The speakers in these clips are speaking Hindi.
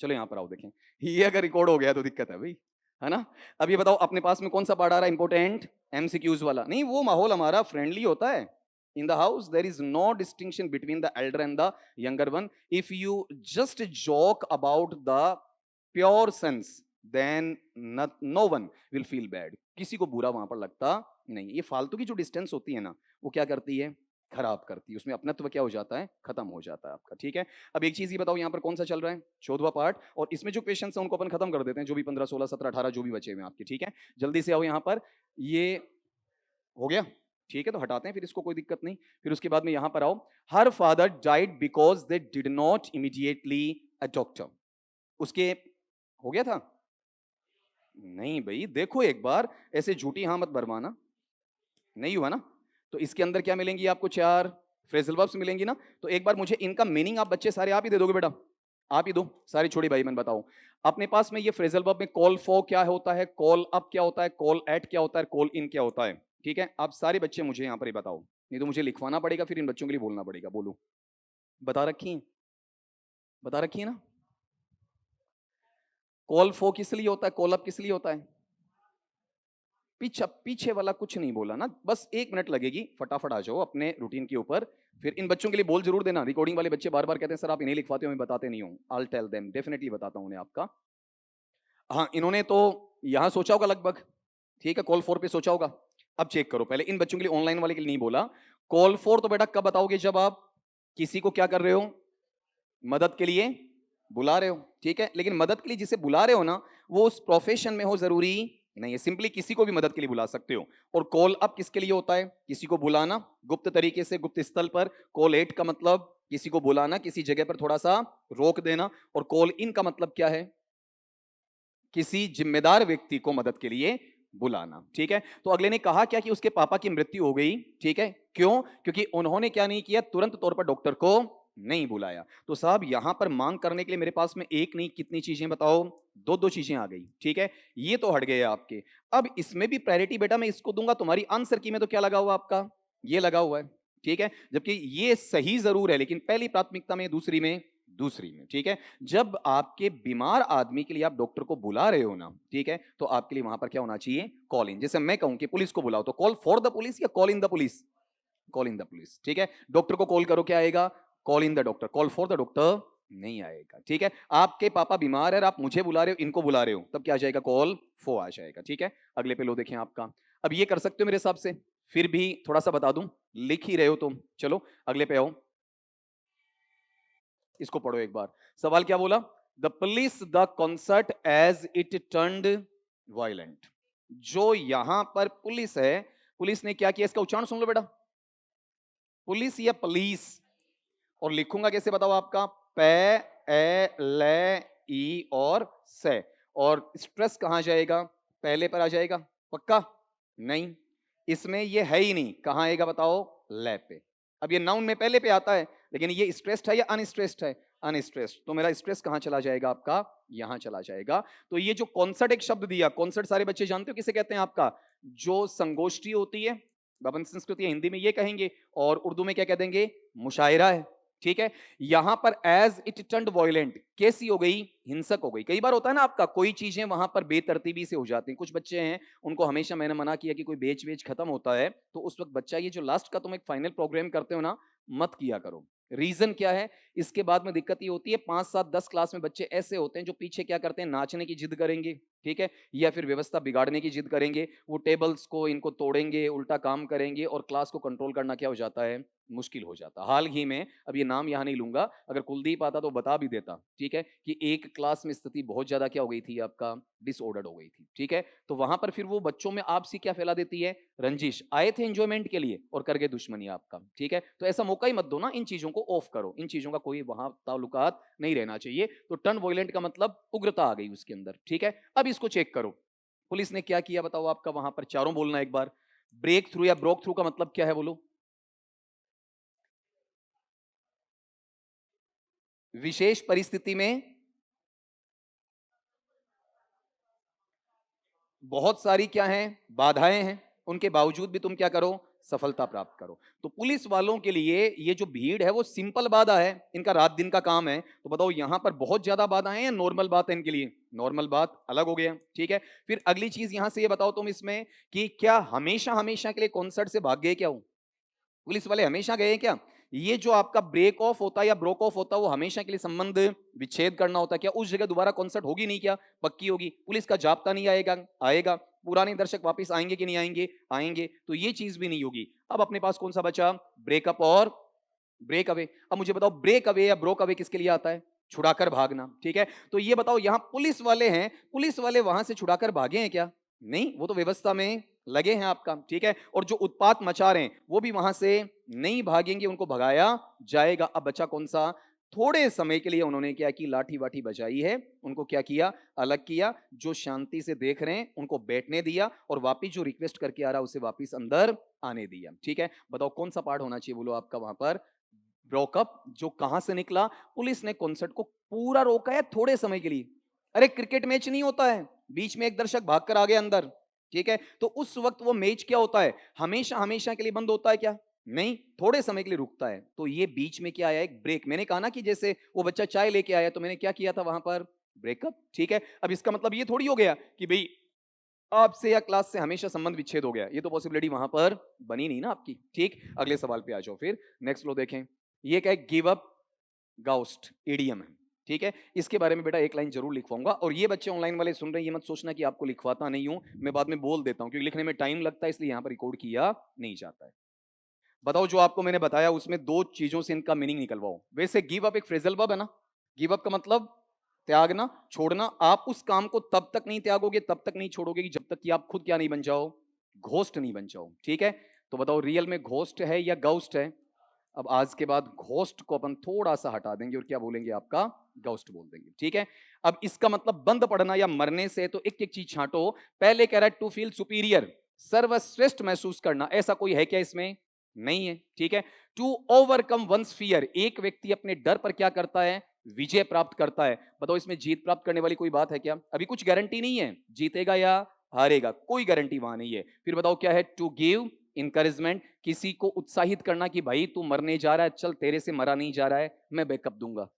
चलो यहाँ पर आओ देखें, ये अगर रिकॉर्ड हो गया तो दिक्कत है भाई, है ना। अब ये बताओ अपने पास में कौन सा पार्ट आ रहा है इंपॉर्टेंट, एमसीक्यूज वाला। नहीं, वो माहौल हमारा फ्रेंडली होता है। In the house there is no distinction between the elder and the younger one. If you just joke about the pure sense then no one will feel bad. किसी को बुरा वहां पर लगता नहीं। ये फालतू की जो डिस्टेंस होती है ना, वो क्या करती है, खराब करती है। उसमें अपनत्व क्या हो जाता है, खत्म हो जाता है आपका। ठीक है, अब एक चीज ये बताओ, यहाँ पर कौन सा चल रहा है, 14वां पार्ट। और इसमें जो क्वेश्चन है उनको अपन खत्म कर देते हैं, जो भी 15 16 17 18 जो भी बचे हुए हैं आपके। ठीक है, जल्दी से आओ यहाँ पर। ये हो गया, ठीक है, तो हटाते हैं फिर इसको, कोई दिक्कत नहीं। फिर उसके बाद में यहाँ पर आओ, her father died because they did not immediately a doctor. उसके हो गया था, नहीं भाई देखो एक बार, ऐसे झूठी हाँ मत भरमाना, नहीं हुआ ना। तो इसके अंदर क्या मिलेंगी आपको, 4 फ्रेजल वर्ब्स मिलेंगी ना। तो एक बार मुझे इनका मीनिंग आप बच्चे सारे आप ही दे दोगे बेटा, आप ही दो सारी छोड़ी भाई। मैं बताऊं अपने पास में ये फ्रेजल वर्ब में कॉल फॉर क्या होता है, कॉल अप क्या होता है, कॉल एट क्या होता है, कॉल इन क्या होता है। ठीक है, आप सारे बच्चे मुझे यहाँ पर ही बताओ, नहीं तो मुझे लिखवाना पड़ेगा, फिर इन बच्चों के लिए बोलना पड़ेगा। बोलो, बता रखी है, बता रखी है ना। कॉल फॉर किस लिए होता है, कॉल अप किस लिए होता है। पीछे पीछे वाला कुछ नहीं बोला ना, बस 1 मिनट लगेगी, फटाफट आ जाओ अपने रूटीन के ऊपर। फिर इन बच्चों के लिए बोल जरूर देना, रिकॉर्डिंग वाले बच्चे बार बार कहते हैं सर आप इन्हें लिखवाते हो, मैं बताते नहीं हूँ। आई टेल देम, डेफिनेटली बताता हूँ उन्हें आपका। हाँ, इन्होंने तो यहाँ सोचा होगा लगभग, ठीक है, कॉल फॉर पे सोचा होगा। अब चेक करो पहले, इन बच्चों के लिए, ऑनलाइन वाले के लिए नहीं बोला। कॉल फॉर तो बेटा कब बताओगे, जब आप किसी को क्या कर रहे हो, मदद के लिए बुला रहे हो। ठीक है, लेकिन मदद के लिए जिसे बुला रहे हो ना, वो उस प्रोफेशन में हो जरूरी नहीं है, सिंपली किसी को भी मदद के लिए बुला सकते हो। और कॉल अप किसके लिए होता है, किसी को बुलाना गुप्त तरीके से, गुप्त स्थल पर। कॉल एट का मतलब किसी को बुलाना, किसी जगह पर थोड़ा सा रोक देना। और कॉल इन का मतलब क्या है, किसी जिम्मेदार व्यक्ति को मदद के लिए बुलाना। ठीक है, तो अगले ने कहा क्या कि उसके पापा की मृत्यु हो गई। ठीक है, क्यों, क्योंकि उन्होंने क्या नहीं किया, तुरंत तौर पर डॉक्टर को नहीं बुलाया। तो साहब यहां पर मांग करने के लिए मेरे पास में एक नहीं कितनी चीजें बताओ, दो दो चीजें आ गई। ठीक है, ये तो हट गए आपके। अब इसमें भी प्रायोरिटी बेटा मैं इसको दूंगा, तुम्हारी आंसर की में तो क्या लगा हुआ आपका, ये लगा हुआ है। ठीक है, जबकि ये सही जरूर है, लेकिन पहली प्राथमिकता में, दूसरी में, दूसरी में। ठीक है, जब आपके बीमार आदमी के लिए आप डॉक्टर को बुला रहे हो ना, ठीक है, तो आपके लिए वहां पर क्या होना चाहिए, कॉल इन। जैसे मैं कहूं कि पुलिस को बुलाओ, तो कॉल फॉर द पुलिस या call in the police, call in the police. ठीक है, डॉक्टर को कॉल करो, क्या आएगा, call in the doctor, call for the doctor नहीं आएगा। ठीक है, आपके पापा बीमार है, आप मुझे बुला रहे हो, इनको बुला रहे हो, तब क्या आ जाएगा, कॉल फॉर आ जाएगा। ठीक है, अगले पे लो देखें आपका। अब ये कर सकते हो मेरे हिसाब से, फिर भी थोड़ा सा बता दूं, लिख ही रहे हो तुम, चलो अगले पे आओ। इसको पढ़ो एक बार। सवाल क्या बोला, the police the concert as it turned violent. जो यहां पर पुलिस है, पुलिस ने क्या किया, इसका उच्चारण सुन लो बेटा, पुलिस या पुलिस। और लिखूंगा कैसे बताओ आपका, पे ए ले ई और से। और स्ट्रेस कहां जाएगा, पहले पर आ जाएगा, पक्का नहीं, इसमें ये है ही नहीं, कहां आएगा बताओ, ले पे। अब ये नाउन में पहले पे आता है, लेकिन ये स्ट्रेस्ड है या अनस्ट्रेस्ड है, अनस्ट्रेस्ड। तो मेरा स्ट्रेस कहां चला जाएगा आपका, यहां चला जाएगा। तो ये जो कॉन्सर्ट एक शब्द दिया, कॉन्सर्ट सारे बच्चे जानते हो किसे कहते हैं आपका, जो संगोष्ठी होती है, बबन संस्कृति हिंदी में ये कहेंगे, और उर्दू में क्या कह देंगे, मुशायरा है। ठीक है, यहां पर एज इट टर्न्ड वॉयलेंट, कैसी हो गई, हिंसक हो गई। कई बार होता है ना आपका, कोई चीजें वहां पर बेतरतीबी से हो जाती हैं। कुछ बच्चे हैं, उनको हमेशा मैंने मना किया कि कोई बेच वेच खत्म होता है तो उस वक्त बच्चा ये जो लास्ट का तुम एक फाइनल प्रोग्राम करते हो ना, मत किया करो। रीजन क्या है, इसके बाद में दिक्कत ये होती है, 5 7 10 क्लास में बच्चे ऐसे होते हैं जो पीछे क्या करते हैं, नाचने की जिद करेंगे। ठीक है, या फिर व्यवस्था बिगाड़ने की जिद करेंगे, वो टेबल्स को इनको तोड़ेंगे, उल्टा काम करेंगे, और क्लास को कंट्रोल करना क्या हो जाता है, मुश्किल हो जाता। हाल ही में, अब ये नाम यहां नहीं लूंगा, अगर कुलदीप आता तो बता भी देता, ठीक है, कि एक क्लास में स्थिति बहुत ज्यादा क्या हो गई थी आपका, डिसऑर्डर्ड हो गई थी। ठीक है, तो वहां पर फिर वो बच्चों में आपसी क्या फैला देती है, रंजिश। आए थे एंजॉयमेंट के लिए और कर गए दुश्मनी आपका। ठीक है, तो ऐसा मौका ही मत दो ना, इन चीजों को ऑफ करो, इन चीजों का कोई वहां ताल्लुकात नहीं रहना चाहिए। तो टर्न वॉयलेंट का मतलब उग्रता आ गई उसके अंदर। ठीक है, अब इसको चेक करो, पुलिस ने क्या किया बताओ आपका, वहां पर चारों बोलना एक बार। ब्रेक थ्रू या ब्रोक थ्रू का मतलब क्या है, बोलो। विशेष परिस्थिति में बहुत सारी क्या हैं, बाधाएं हैं, उनके बावजूद भी तुम क्या करो, सफलता प्राप्त करो। तो पुलिस वालों के लिए ये जो भीड़ है वो सिंपल बाधा है, इनका रात दिन का काम है। तो बताओ यहाँ पर बहुत ज्यादा बाधा है या नॉर्मल बात है इनके लिए? नॉर्मल बात अलग हो गया, ठीक है। फिर अगली चीज यहां से ये बताओ तुम इसमें कि क्या हमेशा हमेशा के लिए कॉन्सर्ट से भाग गए क्या वो? पुलिस वाले हमेशा गए हैं क्या? ये जो आपका ब्रेक ऑफ होता है या ब्रोक ऑफ होता है वो हमेशा के लिए संबंध विच्छेद करना होता है क्या? उस जगह दोबारा कॉन्सर्ट होगी नहीं क्या? पक्की होगी। पुलिस का जाब्ता नहीं आएगा? आएगा। पुराने दर्शक वापस आएंगे कि नहीं आएंगे? आएंगे। तो ये चीज भी नहीं होगी। अब अपने पास कौन सा बचा? ब्रेकअप और ब्रेक अवे। अब मुझे बताओ ब्रेक अवे या ब्रोक अवे किसके लिए आता है? छुड़ाकर भागना, ठीक है। तो ये बताओ यहां पुलिस वाले हैं, पुलिस वाले वहां से छुड़ाकर भागे हैं क्या? नहीं, वो तो व्यवस्था में लगे हैं आपका, ठीक है। और जो उत्पात मचा रहे हैं वो भी वहां से नहीं भागेंगे, उनको भगाया जाएगा। अब बचा कौन सा? थोड़े समय के लिए उन्होंने क्या की? लाठी वाठी बजाई है, उनको क्या किया? अलग किया। जो शांति से देख रहे हैं उनको बैठने दिया और वापिस जो रिक्वेस्ट करके आ रहा है उसे वापिस अंदर आने दिया, ठीक है। बताओ कौन सा पार्ट होना चाहिए बोलो आपका वहां पर? ब्रोकअप। जो कहां से निकला? पुलिस ने कॉन्सर्ट को पूरा रोका है थोड़े समय के लिए। अरे क्रिकेट मैच नहीं होता है, बीच में एक दर्शक भागकर आ गया अंदर, ठीक है। तो उस वक्त वो मैच क्या होता है? हमेशा हमेशा के लिए बंद होता है क्या? नहीं, थोड़े समय के लिए रुकता है। तो ये बीच में क्या आया? एक ब्रेक। मैंने कहा ना कि जैसे वो बच्चा चाय लेके आया तो मैंने क्या किया था वहां पर? ब्रेकअप, ठीक है। अब इसका मतलब ये थोड़ी हो गया कि भाई आपसे या क्लास से हमेशा संबंध विच्छेद हो गया। ये तो पॉसिबिलिटी वहां पर बनी नहीं ना आपकी, ठीक। अगले सवाल पे आ जाओ फिर। नेक्स्ट लो देखें। ये क्या है? गिव अप गाउस्ट ईडीएम है, ठीक है। इसके बारे में बेटा एक लाइन जरूर लिखवाऊंगा। और ये बच्चे ऑनलाइन वाले सुन रहे हैं, ये मत सोचना कि आपको लिखवाता नहीं हूं, मैं बाद में बोल देता हूं क्योंकि लिखने में टाइम लगता है, इसलिए यहां पर रिकॉर्ड किया नहीं जाता है। बताओ जो आपको मैंने बताया उसमें दो चीजों से इनका मीनिंग निकलवाओ। वैसे गिव अप एक फ्रेजल वर्ब है ना। गिव अप का मतलब त्यागना, छोड़ना। आप उस काम को तब तक नहीं त्यागोगे, तब तक नहीं छोड़ोगे कि जब तक कि आप खुद क्या नहीं बन जाओ? घोस्ट नहीं बन जाओ, ठीक है। तो बताओ रियल में घोस्ट है या गाउस्ट है? अब आज के बाद घोस्ट को अपन थोड़ा सा हटा देंगे और क्या बोलेंगे? आपका गाउस्ट बोल देंगे, ठीक है। अब इसका मतलब बंद पड़ना या मरने से, तो एक एक चीज छांटो। पहले कह रहा है टू फील सुपीरियर, सर्वश्रेष्ठ महसूस करना। ऐसा कोई है क्या इसमें? नहीं है, ठीक है। टू ओवरकम वंस फियर, एक व्यक्ति अपने डर पर क्या करता है? विजय प्राप्त करता है। बताओ इसमें जीत प्राप्त करने वाली कोई बात है क्या? अभी कुछ गारंटी नहीं है जीतेगा या हारेगा, कोई गारंटी वहां नहीं है। फिर बताओ क्या है? टू गिव इंकरेजमेंट, किसी को उत्साहित करना कि भाई तू मरने जा रहा है, चल तेरे से मरा नहीं जा रहा है, मैं बैकअप दूंगा।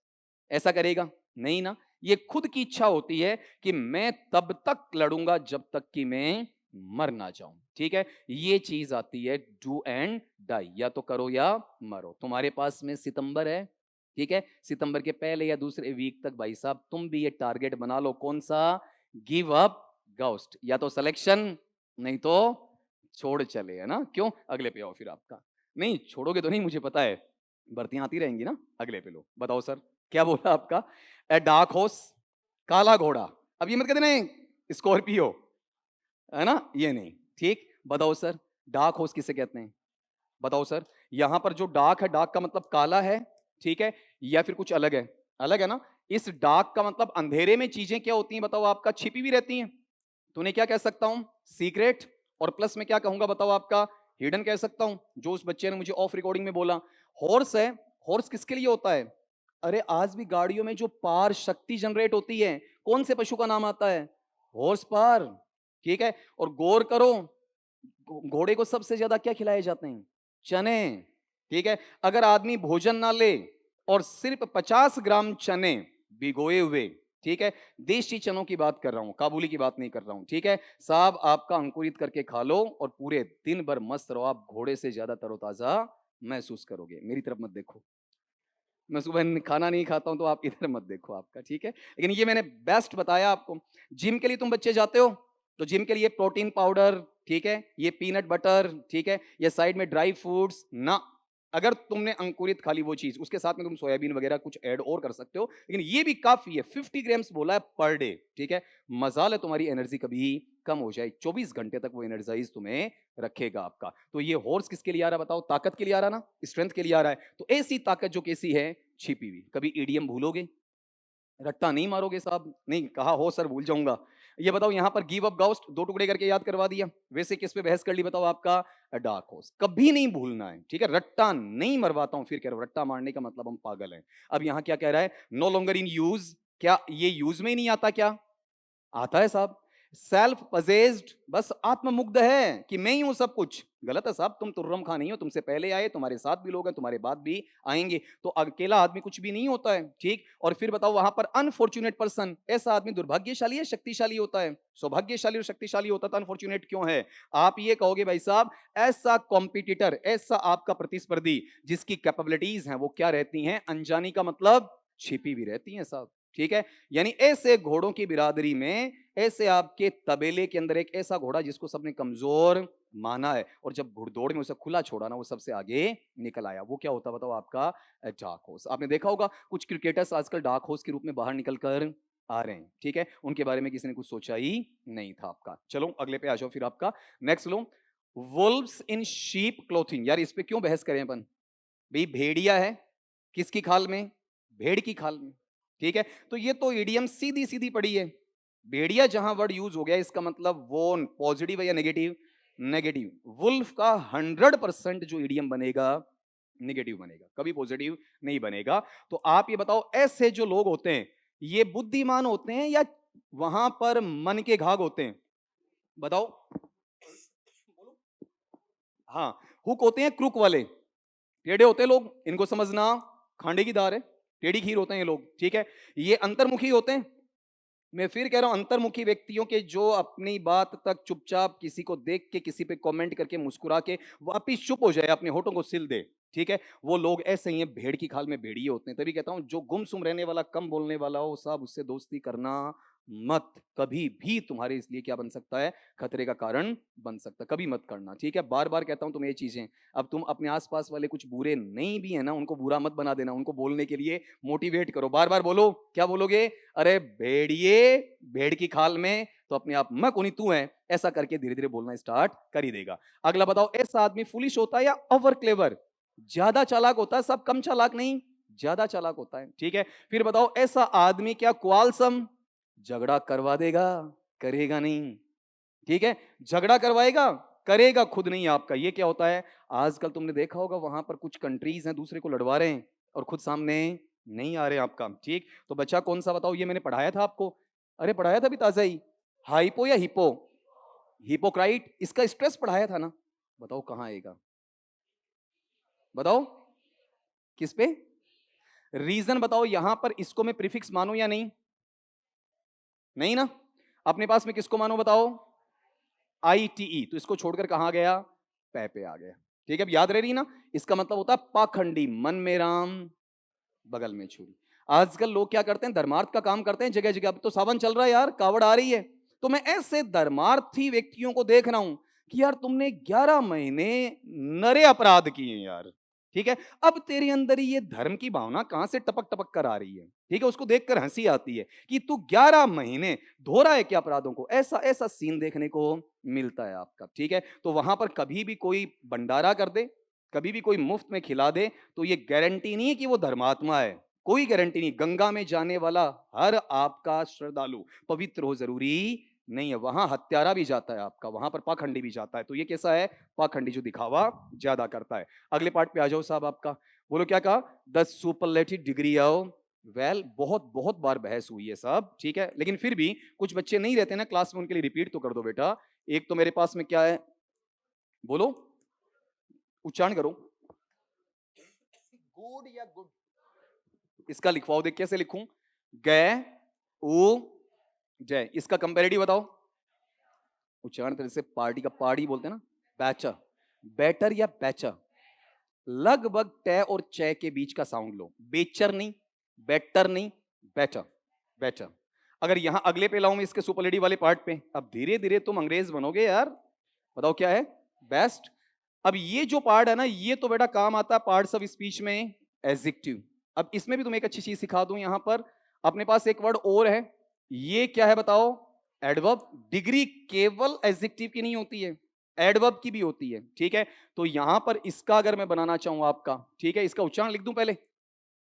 ऐसा करेगा? नहीं ना। ये खुद की इच्छा होती है कि मैं तब तक लड़ूंगा जब तक कि मैं मर ना जाऊं, ठीक है। ये चीज आती है डू एंड डाई, या तो करो या मरो। तुम्हारे पास में सितंबर है, ठीक है। सितंबर के पहले या दूसरे वीक तक भाई साहब तुम भी ये टारगेट बना लो। कौन सा? Give up ghost. या तो सिलेक्शन, नहीं तो छोड़ चले, है ना। क्यों? अगले पे आओ फिर आपका। नहीं छोड़ोगे तो नहीं, मुझे पता है, भर्तियां आती रहेंगी ना। अगले पे लो। बताओ सर क्या बोला आपका? ए डार्क हॉर्स, काला घोड़ा। अब ये मत कहते नहीं स्कॉर्पियो, है ना, ये नहीं, ठीक। बताओ सर डार्क हॉर्स किसे कहते हैं? बताओ सर। यहां पर जो डार्क है, डार्क का मतलब काला है, ठीक है, या फिर कुछ अलग है? अलग है ना। इस डार्क का मतलब अंधेरे में चीजें क्या होती हैं बताओ आपका? छिपी भी रहती हैं। तो उन्हें क्या कह सकता हूं? सीक्रेट। और प्लस में क्या कहूंगा बताओ आपका? हिडन कह सकता हूं, जो उस बच्चे ने मुझे ऑफ रिकॉर्डिंग में बोला। हॉर्स है, हॉर्स किसके लिए होता है? अरे आज भी गाड़ियों में जो पार शक्ति जनरेट होती है, कौन से पशु का नाम आता है? हॉर्स पार, ठीक है। और गौर करो, घोड़े को सबसे ज्यादा क्या खिलाए जाते हैं? चने, ठीक है। अगर आदमी भोजन ना ले और सिर्फ 50 ग्राम चने भिगोए हुए, ठीक है, देशी चनों की बात कर रहा हूं, काबुली की बात नहीं कर रहा हूं, ठीक है साहब, आपका अंकुरित करके खा लो और पूरे दिन भर मस्त रहो, आप घोड़े से ज्यादा तरोताजा महसूस करोगे। मेरी तरफ मत देखो, मैं सुबह खाना नहीं खाता हूं, तो आप इधर मत देखो आपका, ठीक है। लेकिन ये मैंने बेस्ट बताया आपको। जिम के लिए तुम बच्चे जाते हो, तो जिम के लिए प्रोटीन पाउडर, ठीक है, ये पीनट बटर, ठीक है, ये साइड में ड्राई फ्रूट्स ना। अगर तुमने अंकुरित खा ली वो चीज, उसके साथ में तुम सोयाबीन वगैरह कुछ ऐड और कर सकते हो, लेकिन ये भी काफी है। 50 ग्राम्स बोला है पर डे, ठीक है। मजाल है तुम्हारी एनर्जी कभी कम हो जाए, 24 घंटे तक वो एनर्जाइज तुम्हें रखेगा आपका। तो ये हॉर्स किसके लिए आ रहा है बताओ? ताकत के लिए आ रहा है ना, स्ट्रेंथ के लिए आ रहा है। तो ऐसी ताकत जो कैसी है? छिपी हुई। कभी ईडीएम भूलोगे? रट्टा नहीं मारोगे साहब? नहीं कहा हो सर भूल जाऊंगा। ये बताओ यहां पर गिव अप गाउस्ट दो टुकड़े करके याद करवा दिया। वैसे किस पे बहस कर ली बताओ? आपका डार्क हॉर्स। कभी नहीं भूलना है, ठीक है। रट्टा नहीं मरवाता हूं, फिर कह रहा हूं रट्टा मारने का मतलब हम पागल हैं। अब यहां क्या कह रहा है? No longer in use. क्या ये यूज में ही नहीं आता क्या? आता है साहब। सेल्फ पजेस्ड, बस आत्ममुग्ध है कि मैं ही हूं सब कुछ। गलत है साहब, तुम तुर्रम खां नहीं हो, तुमसे पहले आए, तुम्हारे साथ भी लोग हैं, तुम्हारे बाद भी आएंगे, तो अकेला आदमी कुछ भी नहीं होता है, ठीक। और फिर बताओ वहां पर अनफॉर्चुनेट पर्सन, ऐसा आदमी दुर्भाग्यशाली है शक्तिशाली होता है? सौभाग्यशाली और शक्तिशाली होता तो अनफॉर्चुनेट क्यों है? आप ये कहोगे भाई साहब, ऐसा कॉम्पिटिटर, ऐसा आपका प्रतिस्पर्धी जिसकी कैपेबिलिटीज हैं वो क्या रहती हैं, अनजानी का मतलब छिपी भी रहती हैं साहब, ठीक है। यानी ऐसे घोड़ों की बिरादरी में, ऐसे आपके तबेले के अंदर एक ऐसा घोड़ा जिसको सबने कमजोर माना है, और जब घुड़दौड़ में उसे खुला छोड़ा ना, वो सबसे आगे निकल आया। वो क्या होता बताओ, आपका डार्क हॉर्स। आपने देखा होगा कुछ क्रिकेटर्स आजकल डार्क हॉर्स के रूप में बाहर निकल कर आ रहे हैं, ठीक है। उनके बारे में किसी ने कुछ सोचा ही नहीं था आपका। चलो अगले पे आ जाओ फिर आपका next low, Wolves in sheep clothing. यार इस पे क्यों बहस करें अपन, भाई भेड़िया है किसकी खाल में, भेड़ की खाल में, ठीक है। तो ये तो इडियम सीधी सीधी पड़ी है। भेड़िया जहां वर्ड यूज हो गया, इसका मतलब वो पॉजिटिव है या नेगेटिव, नेगेटिव। वुल्फ का 100% जो इडियम बनेगा नेगेटिव बनेगा, कभी पॉजिटिव नहीं बनेगा। तो आप ये बताओ, ऐसे जो लोग होते हैं ये बुद्धिमान होते हैं या वहां पर मन के घाघ होते हैं, बताओ। बोलो। हाँ, हुक होते हैं क्रुक वाले, टेढ़े होते हैं लोग, इनको समझना खांडे की दार है, टेढ़ी खीर होते हैं ये लोग, ठीक है। ये अंतर्मुखी होते हैं। मैं फिर कह रहा हूं, अंतर्मुखी व्यक्तियों के जो अपनी बात तक चुपचाप किसी को देख के, किसी पे कमेंट करके मुस्कुरा के वापिस चुप हो जाए, अपने होठों को सिल दे, ठीक है, वो लोग ऐसे ही हैं, भेड़ की खाल में भेड़िए होते हैं। तभी कहता हूं, जो गुमसुम रहने वाला, कम बोलने वाला हो साहब, उससे दोस्ती करना मत। कभी भी तुम्हारे इसलिए क्या बन सकता है, खतरे का कारण बन सकता है, कभी मत करना, ठीक है। बार बार कहता हूं तुम्हें ये चीजें। अब तुम अपने आसपास वाले कुछ बुरे नहीं भी है ना, उनको बुरा मत बना देना, उनको बोलने के लिए मोटिवेट करो, बार बार बोलो। क्या बोलोगे, अरे भेड़िए भेड़ की खाल में, तो अपने आप मैं कोनी तू है, ऐसा करके धीरे धीरे बोलना स्टार्ट कर ही देगा। अगला बताओ, ऐसा आदमी फुलिश होता है या ओवर क्लेवर, ज्यादा चालाक होता है, सब कम चालाक नहीं, ज्यादा चालाक होता है, ठीक है। फिर बताओ, ऐसा आदमी क्या क्वालसम, झगड़ा करवा देगा, करेगा नहीं, ठीक है। झगड़ा करवाएगा, करेगा खुद नहीं आपका। ये क्या होता है, आजकल तुमने देखा होगा वहां पर कुछ कंट्रीज हैं दूसरे को लड़वा रहे हैं और खुद सामने नहीं आ रहे आपका, ठीक। तो बच्चा कौन सा बताओ, ये मैंने पढ़ाया था आपको, अरे पढ़ाया था भी ताजा ही, हाइपो या हिपो, हिपोक्राइट, इसका स्ट्रेस पढ़ाया था ना, बताओ कहां आएगा, बताओ किस पे, रीजन बताओ। यहां पर इसको मैं प्रीफिक्स मानूं या नहीं, नहीं ना। अपने पास में किसको मानो बताओ, ITE, तो इसको छोड़कर कहां गया, पे आ गया, ठीक है। अब याद रह रही ना, इसका मतलब होता है पाखंडी, मन में राम बगल में छुरी। आजकल लोग क्या करते हैं, धर्मार्थ का काम करते हैं जगह जगह। अब तो सावन चल रहा है यार, कावड़ आ रही है, तो मैं ऐसे धर्मार्थी व्यक्तियों को देख रहा हूं कि यार तुमने 11 महीने नरे अपराध किए हैं यार, ठीक है। अब तेरे अंदर ही ये धर्म की भावना कहां से टपक टपक कर आ रही है, ठीक है। उसको देखकर हंसी आती है कि तू 11 महीने धो रहा है क्या अपराधों को, ऐसा ऐसा सीन देखने को मिलता है आपका, ठीक है। तो वहां पर कभी भी कोई भंडारा कर दे, कभी भी कोई मुफ्त में खिला दे, तो ये गारंटी नहीं है कि वो धर्मात्मा है, कोई गारंटी नहीं। गंगा में जाने वाला हर आपका श्रद्धालु पवित्र हो जरूरी नहीं है, वहां हत्यारा भी जाता है आपका, वहां पर पाखंडी भी जाता है। तो ये कैसा है, पाखंडी, जो दिखावा ज्यादा करता है। अगले पार्ट पे आ जाओ साहब आपका, बोलो क्या कहा, the superlative degree of, well बहुत बहुत बार बहस हुई है साहब, ठीक है। लेकिन फिर भी कुछ बच्चे नहीं रहते ना क्लास में, उनके लिए रिपीट तो कर दो बेटा। एक तो मेरे पास में क्या है, बोलो, उच्चारण करो, गुड या गुड, इसका लिखवाओ, देख कैसे लिखूं, ग उ जय, इसका कंपैरेटिव बताओ। उच्चारण तरह से पार्टी का पार्टी बोलते हैं ना, बैचर, बेटर या बैचर, लगभग ट और च के बीच का साउंड लो, बेचर नहीं, बेटर नहीं, बेटर, बेटर। अगर यहां अगले पे लाऊं मैं इसके सुपरलेटिव वाले पार्ट पे, अब धीरे धीरे तुम अंग्रेज बनोगे यार। बताओ क्या है, बेस्ट। अब ये जो पार्ट है ना, ये तो बेटा काम आता है पार्ट्स ऑफ स्पीच में, एडजेक्टिव। अब इसमें भी तुम्हें एक अच्छी चीज सिखा दूं, यहां पर अपने पास एक वर्ड और है, ये क्या है बताओ, एडवर्ब। डिग्री केवल एडजेक्टिव की नहीं होती है, एडवर्ब की भी होती है, ठीक है। तो यहां पर इसका अगर मैं बनाना चाहूं आपका, ठीक है, इसका उच्चारण लिख दूं पहले।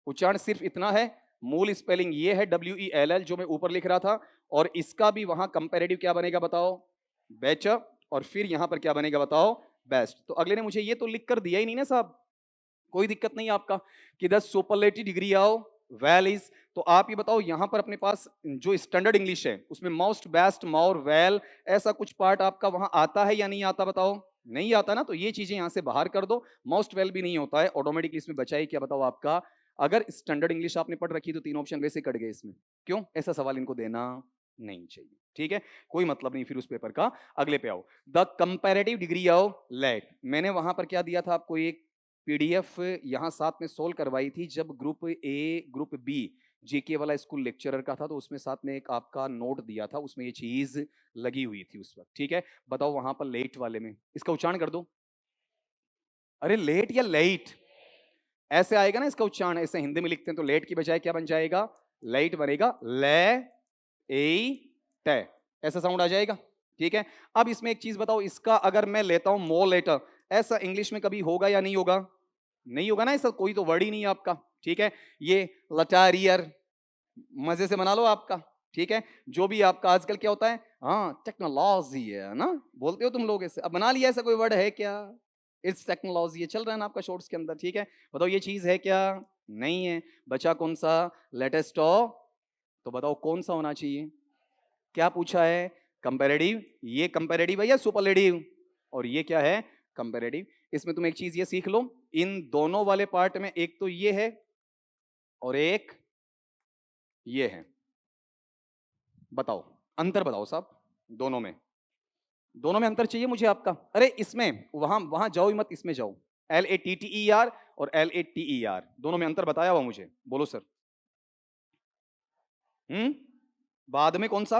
उच्चारण सिर्फ इतना है, मूल स्पेलिंग ये है WELL जो मैं ऊपर लिख रहा था, और इसका भी वहां कंपैरेटिव क्या बनेगा बताओ, बेचर, और फिर यहां पर क्या बनेगा बताओ, बेस्ट। तो अगले ने मुझे ये तो लिख कर दिया ही नहीं ना साहब, कोई दिक्कत नहीं आपका, कि द सुपरलेटिव डिग्री आओ वेल इज, तो आप ये बताओ यहां पर अपने पास जो स्टैंडर्ड इंग्लिश है उसमें मोस्ट, बेस्ट, मोर, वेल ऐसा कुछ पार्ट आपका वहां आता है या नहीं आता? बताओ। नहीं आता ना, तो ये चीजें यहां से बाहर कर दो। मोस्ट वेल भी नहीं होता है, ऑटोमेटिकली इसमें बचा ही क्या बताओ आपका? अगर स्टैंडर्ड इंग्लिश आपने पढ़ रखी तो 3 ऑप्शन वैसे कट गए इसमें। क्यों? ऐसा सवाल इनको देना नहीं चाहिए। ठीक है, कोई मतलब नहीं फिर उस पेपर का। अगले पे आओ, the comparative degree of late. मैंने वहां पर क्या दिया था आपको? एक पीडीएफ यहां साथ में सोल्व करवाई थी जब group A group B GK वाला स्कूल लेक्चरर का था, तो उसमें साथ में एक आपका नोट दिया था, उसमें ये चीज लगी हुई थी उस वक्त। ठीक है, बताओ वहां पर लेट वाले में इसका उच्चारण कर दो। अरे लेट या लेट ऐसे आएगा ना इसका उच्चारण, ऐसे हिंदी में लिखते हैं तो लेट की बजाय क्या बन जाएगा? लेट बनेगा, ले ए टे, ऐसा साउंड आ जाएगा। ठीक है, अब इसमें एक चीज बताओ, इसका अगर मैं लेता हूं मोर लेटर, ऐसा इंग्लिश में कभी होगा या नहीं होगा? नहीं होगा ना, ऐसा कोई तो वर्ड ही नहीं है आपका। ठीक है, ये लटारियर मजे से बना लो आपका। ठीक है, जो भी आपका आजकल क्या होता है, हाँ टेक्नोलॉजी है ना, बोलते हो तुम लोग ऐसे। अब बना लिया, ऐसा कोई वर्ड है क्या? इट्स टेक्नोलॉजी, ये चल रहा है ना आपका शॉर्ट्स के अंदर। ठीक है, बताओ ये चीज है क्या? नहीं है। बचा कौन सा? लेटेस्ट। तो बताओ कौन सा होना चाहिए? क्या पूछा है? कंपैरेटिव। ये कंपैरेटिव है या सुपरलेटिव? और ये क्या है? कंपैरेटिव। इसमें तुम एक चीज ये सीख लो, इन दोनों वाले पार्ट में एक तो ये है और एक ये है। बताओ अंतर बताओ साहब, दोनों में। दोनों में अंतर चाहिए मुझे आपका। अरे इसमें वहां वहां जाओ ही मत, इसमें जाओ। LATTER और LATER, दोनों में अंतर बताया हुआ मुझे, बोलो सर। हम्म, बाद में कौन सा?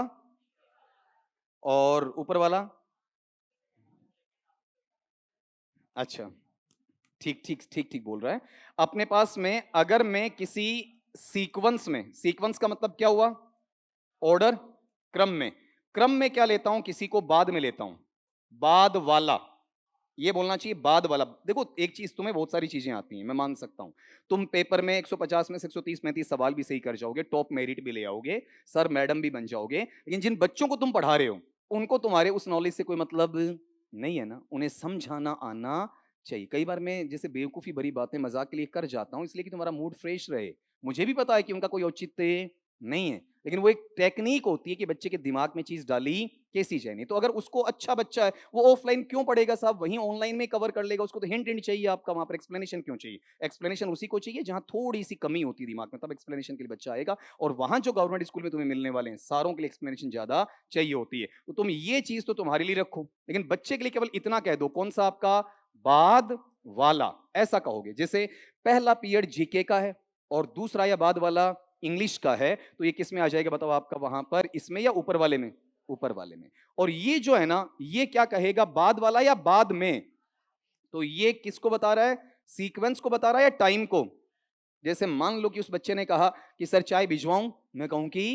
और ऊपर वाला? अच्छा, ठीक ठीक ठीक ठीक बोल रहा है। अपने पास में अगर मैं किसी सीक्वेंस में, सीक्वेंस का मतलब क्या हुआ? ऑर्डर, क्रम में। क्रम में क्या लेता हूं? किसी को बाद में लेता हूं, बाद वाला। ये बोलना चाहिए बाद वाला। देखो एक चीज, तुम्हें बहुत सारी चीजें आती हैं, मैं मान सकता हूं। तुम पेपर में 150 में से 130 35 सवाल भी सही कर जाओगे, टॉप मेरिट भी ले आओगे, सर मैडम भी बन जाओगे, लेकिन जिन बच्चों को तुम पढ़ा रहे हो उनको तुम्हारे उस नॉलेज से कोई मतलब नहीं है ना, उन्हें समझाना आना चाहिए। कई बार मैं जैसे बेवकूफी भरी बातें मजाक के लिए कर जाता हूं, इसलिए कि तुम्हारा मूड फ्रेश रहे। मुझे भी पता है कि उनका कोई औचित्य नहीं है, लेकिन वो एक टेक्निक होती है कि बच्चे के दिमाग में चीज डाली कैसी जाए। नहीं तो अगर उसको अच्छा बच्चा है, वो ऑफलाइन क्यों पढ़ेगा साहब? वहीं ऑनलाइन में कवर कर लेगा। उसको तो हिंट हिंट चाहिए आपका, वहां पर एक्सप्लेनेशन क्यों चाहिए? एक्सप्लेनेशन उसी को चाहिए जहां थोड़ी सी कमी होती है दिमाग में, तब एक्सप्लेनेशन के लिए बच्चा आएगा। और वहां जो गवर्नमेंट स्कूल में तुम्हें मिलने वाले हैं सारों के लिए एक्सप्लेनेशन ज्यादा चाहिए होती है। तो तुम ये चीज तो तुम्हारे लिए रखो, लेकिन बच्चे के लिए केवल इतना कह दो, कौन सा आपका? बाद वाला। ऐसा कहोगे जैसे पहला पीरियड जीके का है और दूसरा या बाद वाला इंग्लिश का है, तो ये किस में आ जाएगा बताओ आपका? वहां पर इसमें या ऊपर वाले में? ऊपर वाले में। और ये जो है ना, ये क्या कहेगा? बाद वाला या बाद में? तो ये किसको बता रहा है? सीक्वेंस को बता रहा है या टाइम को? जैसे मान लो कि उस बच्चे ने कहा कि सर चाय भिजवाऊं, मैं कहूं कि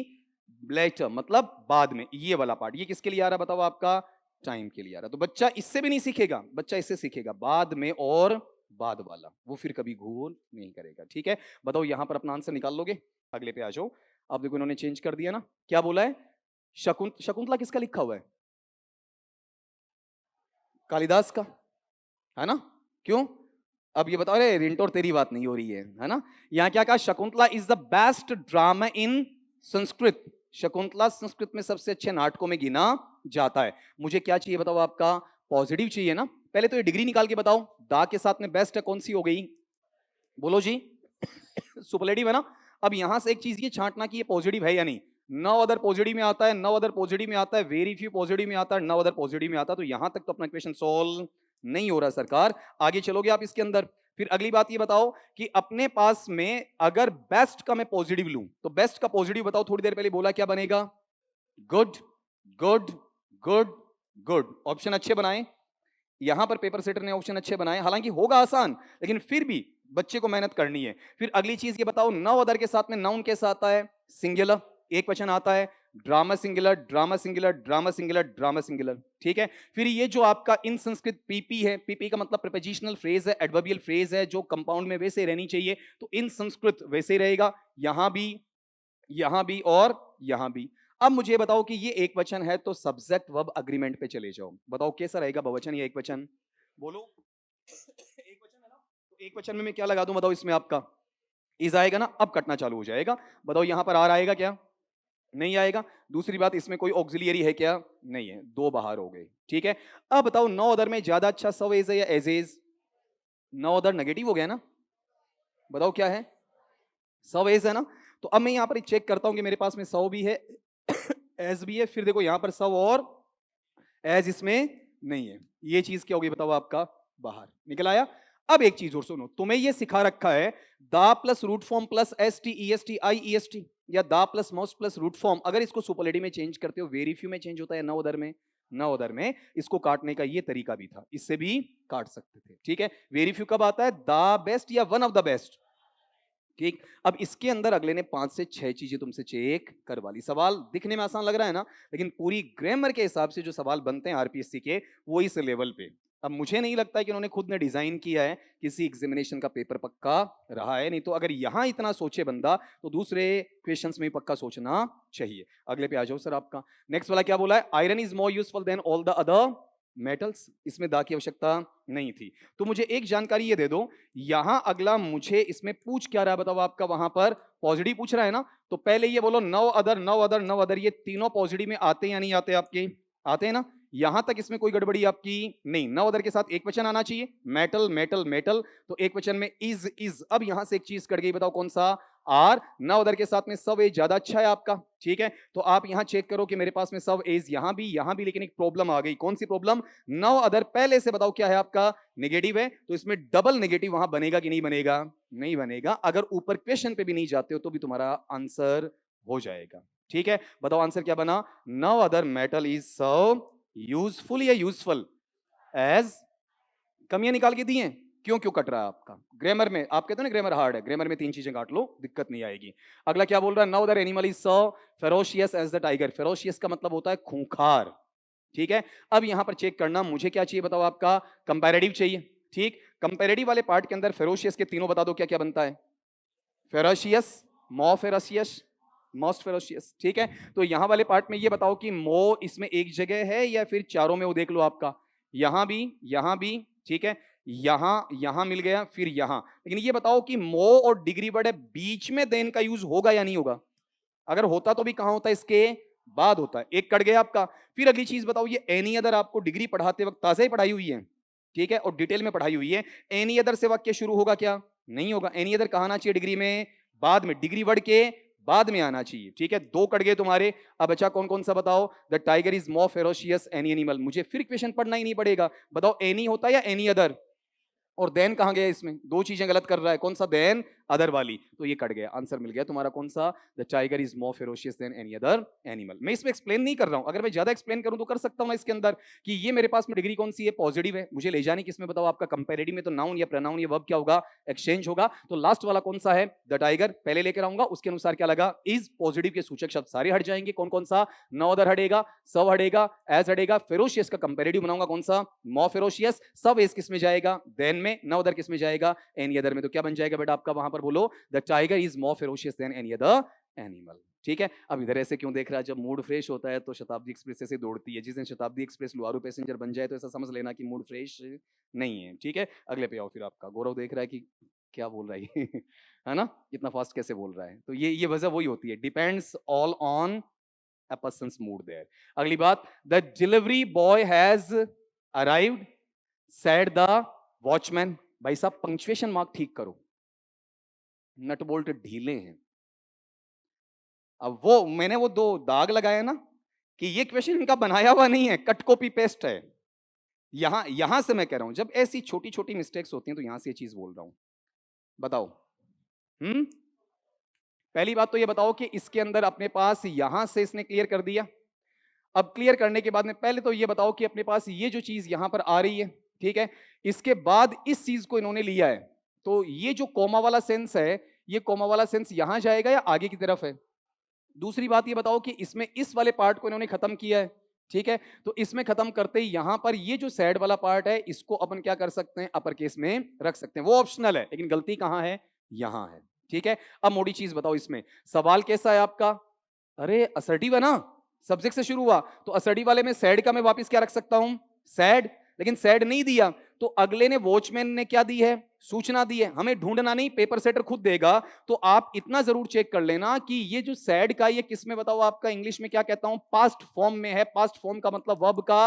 लेटर, मतलब बाद में। ये वाला पार्ट ये किसके लिए आ रहा है बताओ आपका? टाइम के लिए आ रहा है। तो बच्चा इससे भी नहीं सीखेगा, बच्चा इससे सीखेगा, बाद में और बाद वाला, वो फिर कभी भूल नहीं करेगा। ठीक है, बताओ यहां पर अपना आंसर निकाल लोगे? अगले पे आ जाओ। अब देखो इन्होंने चेंज कर दिया ना, क्या बोला है? शकुंतला किसका लिखा हुआ है? कालिदास का, है ना? क्यों? अब ये बताओ, अरे रिंटोर तेरी बात नहीं हो रही है ना? यहाँ क्या कहा? Shakuntala is the best drama इन संस्कृत। शकुंतला संस्कृत में सबसे अच्छे नाटकों में गिना जाता है। मुझे क्या चाहिए बताओ आपका? पॉजिटिव चाहिए ना। पहले तो ये डिग्री निकाल के बताओ, दा के साथ में बेस्ट है कौन सी हो गई? बोलो जी। सुपरलेटिव है ना। अब यहां से एक चीज ये छांटना कि ये पॉजिटिव है या नहीं। नो अदर पॉजिटिव में आता है, नो अदर पॉजिटिव में आता है, वेरी फ्यू पॉजिटिव में आता है, नो अदर पॉजिटिव में आता है। तो यहां तक तो अपना इक्वेशन सॉल्व नहीं हो रहा सरकार। आगे चलोगे आप इसके अंदर। फिर अगली बात ये बताओ कि अपने पास में अगर बेस्ट का मैं पॉजिटिव लूं, तो बेस्ट का पॉजिटिव बताओ, थोड़ी देर पहले बोला क्या बनेगा? Good, good, good, good. Option अच्छे बनाए, यहां पर पेपर सेटर ने ऑप्शन अच्छे बनाए, हालांकि होगा आसान, लेकिन फिर भी बच्चे को मेहनत करनी है। फिर अगली चीज ये बताओ, नौ अदर के साथ में नाउन कैसा आता है? सिंगुलर, एक वचन आता है। Drama singular, drama singular, drama singular, drama singular. ठीक है, फिर ये जो आपका इन संस्कृत पीपी है, पीपी का मतलब प्रीपोजिशनल फ्रेज है, एडवर्बियल फ्रेज है, जो कंपाउंड में वैसे रहनी चाहिए, तो इन संस्कृत वैसे रहेगा, यहां भी, यहां भी और यहां भी। अब मुझे बताओ कि ये एक वचन है, तो सब्जेक्ट वर्ब अग्रीमेंट पे चले जाओ। बताओ कैसा रहेगा, बहुवचन या एक वचन? बोलो। एक वचन है ना, तो एक वचन में मैं क्या लगा दूं बताओ इसमें आपका? इज आएगा ना, अब कटना चालू हो जाएगा। बताओ यहां पर आर आएगा क्या? नहीं आएगा। दूसरी बात, इसमें कोई ऑक्सिलियरी है क्या? नहीं है, दो बाहर हो गए। ठीक है, अब बताओ नो अदर में ज्यादा अच्छा सव एज है या as as? No other negative हो गया ना, बताओ क्या है? सव एज है ना। तो अब मैं यहां पर चेक करता हूं कि मेरे पास में सव भी है एज भी है, फिर देखो यहां पर सव और एज इसमें नहीं है, ये चीज क्या होगी बताओ आपका? बाहर निकल आया। अब एक चीज और सुनो, तुम्हें ये सिखा रखा है the plus root form plus S T E S T I E S T, या the plus most plus root form. अगर इसको सुपरलेटिव में चेंज करते हो, वेरी फ्यू में चेंज होता है, न उधर में, न उधर में। इसको काटने का ये तरीका भी था, इससे भी काट सकते थे। ठीक है, वेरी फ्यू कब आता है? द बेस्ट या वन ऑफ द बेस्ट। ठीक, अब इसके अंदर अगले ने 5 से 6 चीजें तुमसे चेक करवा ली। सवाल दिखने में आसान लग रहा है ना, लेकिन पूरी ग्रामर के हिसाब से जो सवाल बनते हैं आरपीएससी के, वो इस लेवल पे। अब मुझे नहीं लगता है कि उन्होंने खुद ने डिजाइन किया है, किसी एग्जामिनेशन का पेपर पक्का रहा है। नहीं तो अगर यहां इतना सोचे बंदा, तो दूसरे क्वेश्चंस में भी पक्का सोचना चाहिए। अगले पे आ जाओ सर आपका। नेक्स्ट वाला क्या बोला है? Iron is more useful than all the other metals. इसमें दा की आवश्यकता नहीं थी। तो मुझे एक जानकारी ये दे दो, यहां अगला मुझे इसमें पूछ क्या रहा है बताओ? आपका वहां पर पॉजिटिव पूछ रहा है ना, तो पहले ये बोलो no other, no other, no other, ये तीनों पॉजिटिव में आते हैं या नहीं आते? आपके आते हैं ना, यहां तक इसमें कोई गड़बड़ी आपकी नहीं। नो अदर के साथ एक वचन आना चाहिए, मेटल मेटल मेटल, तो एक वचन में इज। अब यहां से एक चीज कट गई, बताओ कौन सा? आर। न उधर के साथ में सब एज ज्यादा अच्छा है आपका। ठीक है, तो आप यहां चेक करो कि मेरे पास में सब एज यहां भी, लेकिन एक प्रॉब्लम आ गई। कौन सी प्रॉब्लम? नो अदर पहले से बताओ क्या है आपका? नेगेटिव है, तो इसमें डबल नेगेटिव वहां बनेगा कि नहीं बनेगा? नहीं बनेगा। अगर ऊपर क्वेश्चन पे भी नहीं जाते हो तो भी तुम्हारा आंसर हो जाएगा। ठीक है, बताओ आंसर क्या बना? No other metal is so useful या यूजफुल एज। कमियां निकाल के दी हैं। क्यों क्यों कट रहा है आपका? ग्रामर में आप कहते हो ना ग्रामर हार्ड है, ग्रामर में 3 चीजें काट लो, दिक्कत नहीं आएगी। अगला क्या बोल रहा है? Now the animal is so ferocious as the tiger. Ferocious का मतलब होता है खूंखार। ठीक है, अब यहां पर चेक करना, मुझे क्या चाहिए बताओ? आपका कंपैरेटिव चाहिए। ठीक, कंपैरेटिव वाले पार्ट के अंदर फेरोशियस के तीनों बता दो क्या क्या बनता है? फेरोशियस, मो फेरोशियस, मोस्ट फेरोशियस। ठीक है, तो यहां वाले पार्ट में ये बताओ कि मो इसमें एक जगह है या फिर चारों में? वो देख लो आपका, यहां भी, यहां भी। ठीक है, यहां यहां मिल गया, फिर यहां। लेकिन ये बताओ कि मो और डिग्री वर्ड है, बीच में देन का यूज होगा या नहीं होगा? अगर होता तो भी कहां होता है? इसके बाद होता है। एक कट गया आपका। फिर अगली चीज बताओ, ये एनी अदर आपको डिग्री पढ़ाते वक्त ताजा ही पढ़ाई हुई है, ठीक है, और डिटेल में पढ़ाई हुई है। एनी अदर से वाक्य शुरू होगा क्या? नहीं होगा। एनी अदर कहां आना चाहिए डिग्री में? बाद में, डिग्री वर्ड के बाद में आना चाहिए। ठीक है, दो कट गए तुम्हारे। अब अच्छा कौन कौन सा बताओ? The tiger is more ferocious any animal. मुझे फिर क्वेश्चन पढ़ना ही नहीं पड़ेगा। बताओ एनी होता है या एनी अदर? और देन कहां गया? इसमें दो चीजें गलत कर रहा है। कौन सा? देन अदर वाली, तो ये कट गया। आंसर मिल गया तुम्हारा कौन सा? The tiger is more ferocious than any other animal. मैं इसमें एक्सप्लेन नहीं कर रहा हूं, अगर मैं ज्यादा एक्सप्लेन करूं तो कर सकता हूं ना इसके अंदर कि ये मेरे पास में डिग्री कौन सी है? पॉजिटिव है। मुझे ले जाने किसमें बताओ? आपका कंपैरेटिव में। तो नाउन या प्रोनाउन या वर्ब क्या होगा? एक्सचेंज होगा। तो लास्ट वाला कौन सा है? द टाइगर पहले लेकर आऊंगा, उसके अनुसार क्या लगा? इज। पॉजिटिव के सूचक शब्द सारे हट जाएंगे। कौन कौन सा? नो अदर हटेगा, सब हटेगा, एज हटेगा। फेरोशियस का कंपैरेटिव बनाऊंगा कौन सा? मोर फेरोशियस। सब एज किस में जाएगा? देन में। नो अदर किस में जाएगा? एनी अदर में। तो क्या बन जाएगा बेटा आपका वहां पर? बोलो, the tiger is more ferocious than any other animal. ठीक है, अब इधर ऐसे क्यों देख रहा है? जब मूड फ्रेश होता है तो शताब्दी एक्सप्रेस ऐसे दौड़ती है। जिस दिन शताब्दी एक्सप्रेस लुआरू पैसेंजर बन जाए तो ऐसा समझ लेना कि मूड फ्रेश नहीं है। ठीक है, अगले पे आओ। फिर आपका गौरव देख रहा है कि क्या बोल रहा है ये है ना, इतना फास्ट कैसे बोल रहा है? तो ये वजह वही होती है, depends all on a person's mood there. अगली बात, the delivery boy has arrived, said the watchman. भाई साहब पंक्चुएशन मार्क ठीक करो, नट बोल्ट ढीले हैं। अब वो मैंने वो दो दाग लगाया ना कि ये क्वेश्चन इनका बनाया हुआ नहीं है, कट कॉपी पेस्ट है। यहां से मैं कह रहा हूं, जब ऐसी छोटी छोटी मिस्टेक्स होती हैं तो यहां से ये चीज बोल रहा हूं। बताओ। हम्म, पहली बात तो ये बताओ कि इसके अंदर अपने पास यहां से इसने क्लियर कर दिया। अब क्लियर करने के बाद में पहले तो ये बताओ कि अपने पास ये जो चीज यहां पर आ रही है, ठीक है, इसके बाद इस चीज को इन्होंने लिया है, तो ये जो कोमा वाला सेंस है, ये कोमा वाला सेंस यहां जाएगा या आगे की तरफ है? दूसरी बात ये बताओ कि इसमें इस वाले पार्ट को इन्होंने खत्म किया है, ठीक है, तो इसमें खत्म करते ही यहां पर ये जो सैड वाला पार्ट है, इसको अपन क्या कर सकते हैं? अपर केस में रख सकते हैं। वो ऑप्शनल है, लेकिन गलती कहां है? यहां है। ठीक है, अब मोटी चीज बताओ, इसमें सवाल कैसा है आपका? अरे असर्टिव है ना, सब्जेक्ट से शुरू हुआ, तो असर्टिव वाले में सैड का मैं वापस क्या रख सकता हूं? सैड। लेकिन सैड नहीं दिया, तो अगले ने, वॉचमैन ने क्या दी है, सूचना दी है, हमें ढूंढना नहीं, पेपर सेटर खुद देगा। तो आप इतना जरूर चेक कर लेना कि ये जो सैड का, ये किस में बताओ, आपका इंग्लिश में क्या कहता हूं, पास्ट फॉर्म में है। पास्ट फॉर्म का मतलब वर्ब का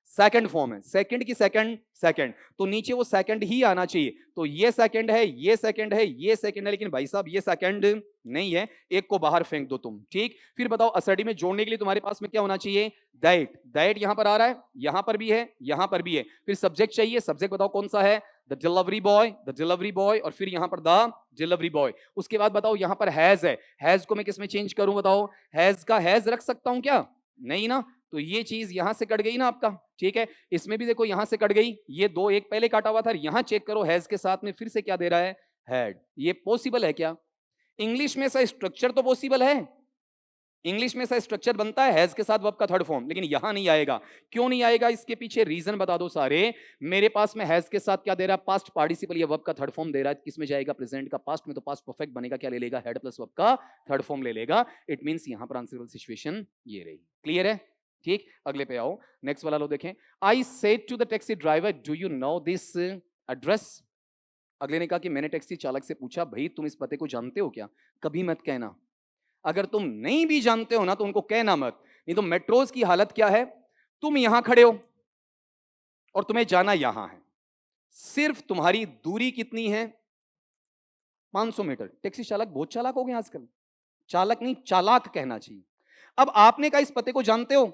सेकंड फॉर्म है, सेकंड की सेकंड, सेकंड, तो नीचे वो सेकंड ही आना चाहिए। तो ये सेकंड है, ये सेकंड है, ये सेकंड है, लेकिन भाई साहब ये सेकंड नहीं है, एक को बाहर फेंक दो तुम, ठीक। फिर बताओ असर्टी में जोड़ने के लिए तुम्हारे पास में क्या होना चाहिए, दैट। दैट यहां पर आ रहा है, यहां पर भी है, यहां पर भी है। फिर सब्जेक्ट चाहिए, सब्जेक्ट बताओ कौन सा है, the delivery boy, the delivery boy, और फिर यहां पर द डिलीवरी बॉय। उसके बाद बताओ यहां पर हैज है, हैज को मैं किस में चेंज करूं, बताओ, हैज का हैज रख सकता हूं क्या, नहीं ना, तो ये चीज यहां से कट गई ना आपका, ठीक है। इसमें भी देखो यहां से कट गई, ये दो एक पहले काटा हुआ था, यहां चेक करो हैज के साथ में फिर से क्या दे रहा है, हैड। ये पॉसिबल है क्या, इंग्लिश में ऐसा स्ट्रक्चर तो पॉसिबल है, इंग्लिश में ऐसा स्ट्रक्चर बनता है हैज के साथ वर्ब का थर्ड फॉर्म, लेकिन यहां नहीं आएगा। क्यों नहीं आएगा, इसके पीछे रीजन बता दो सारे। मेरे पास में हैज के साथ क्या दे रहा है, पास्ट पार्टिसिपल, ये वर्ब का थर्ड फॉर्म दे रहा है, किसमें जाएगा, प्रेजेंट का, पास्ट में तो पास्ट परफेक्ट बनेगा, क्या ले लेगा, हेड प्लस वर्ब का थर्ड फॉर्म ले लेगा। इट मींस यहां पर आंसरेबल सिचुएशन ये रही। क्लियर है, ठीक। अगले पे आओ, नेक्स्ट वाला लो देखें। I said to the taxi driver, do you know this address. अगले ने कहा कि मैंने टैक्सी चालक से पूछा, भाई तुम इस पते को जानते हो क्या, कभी मत कहना, अगर तुम नहीं भी जानते हो ना तो उनको कहना मत, नहीं तो मेट्रोज की हालत क्या है, तुम यहां खड़े हो और तुम्हें जाना यहां है, सिर्फ तुम्हारी दूरी कितनी है, 500 मीटर। टैक्सी चालक बहुत चालाक हो गए आजकल, चालक नहीं चालाक कहना चाहिए। अब आपने कहा इस पते को जानते हो,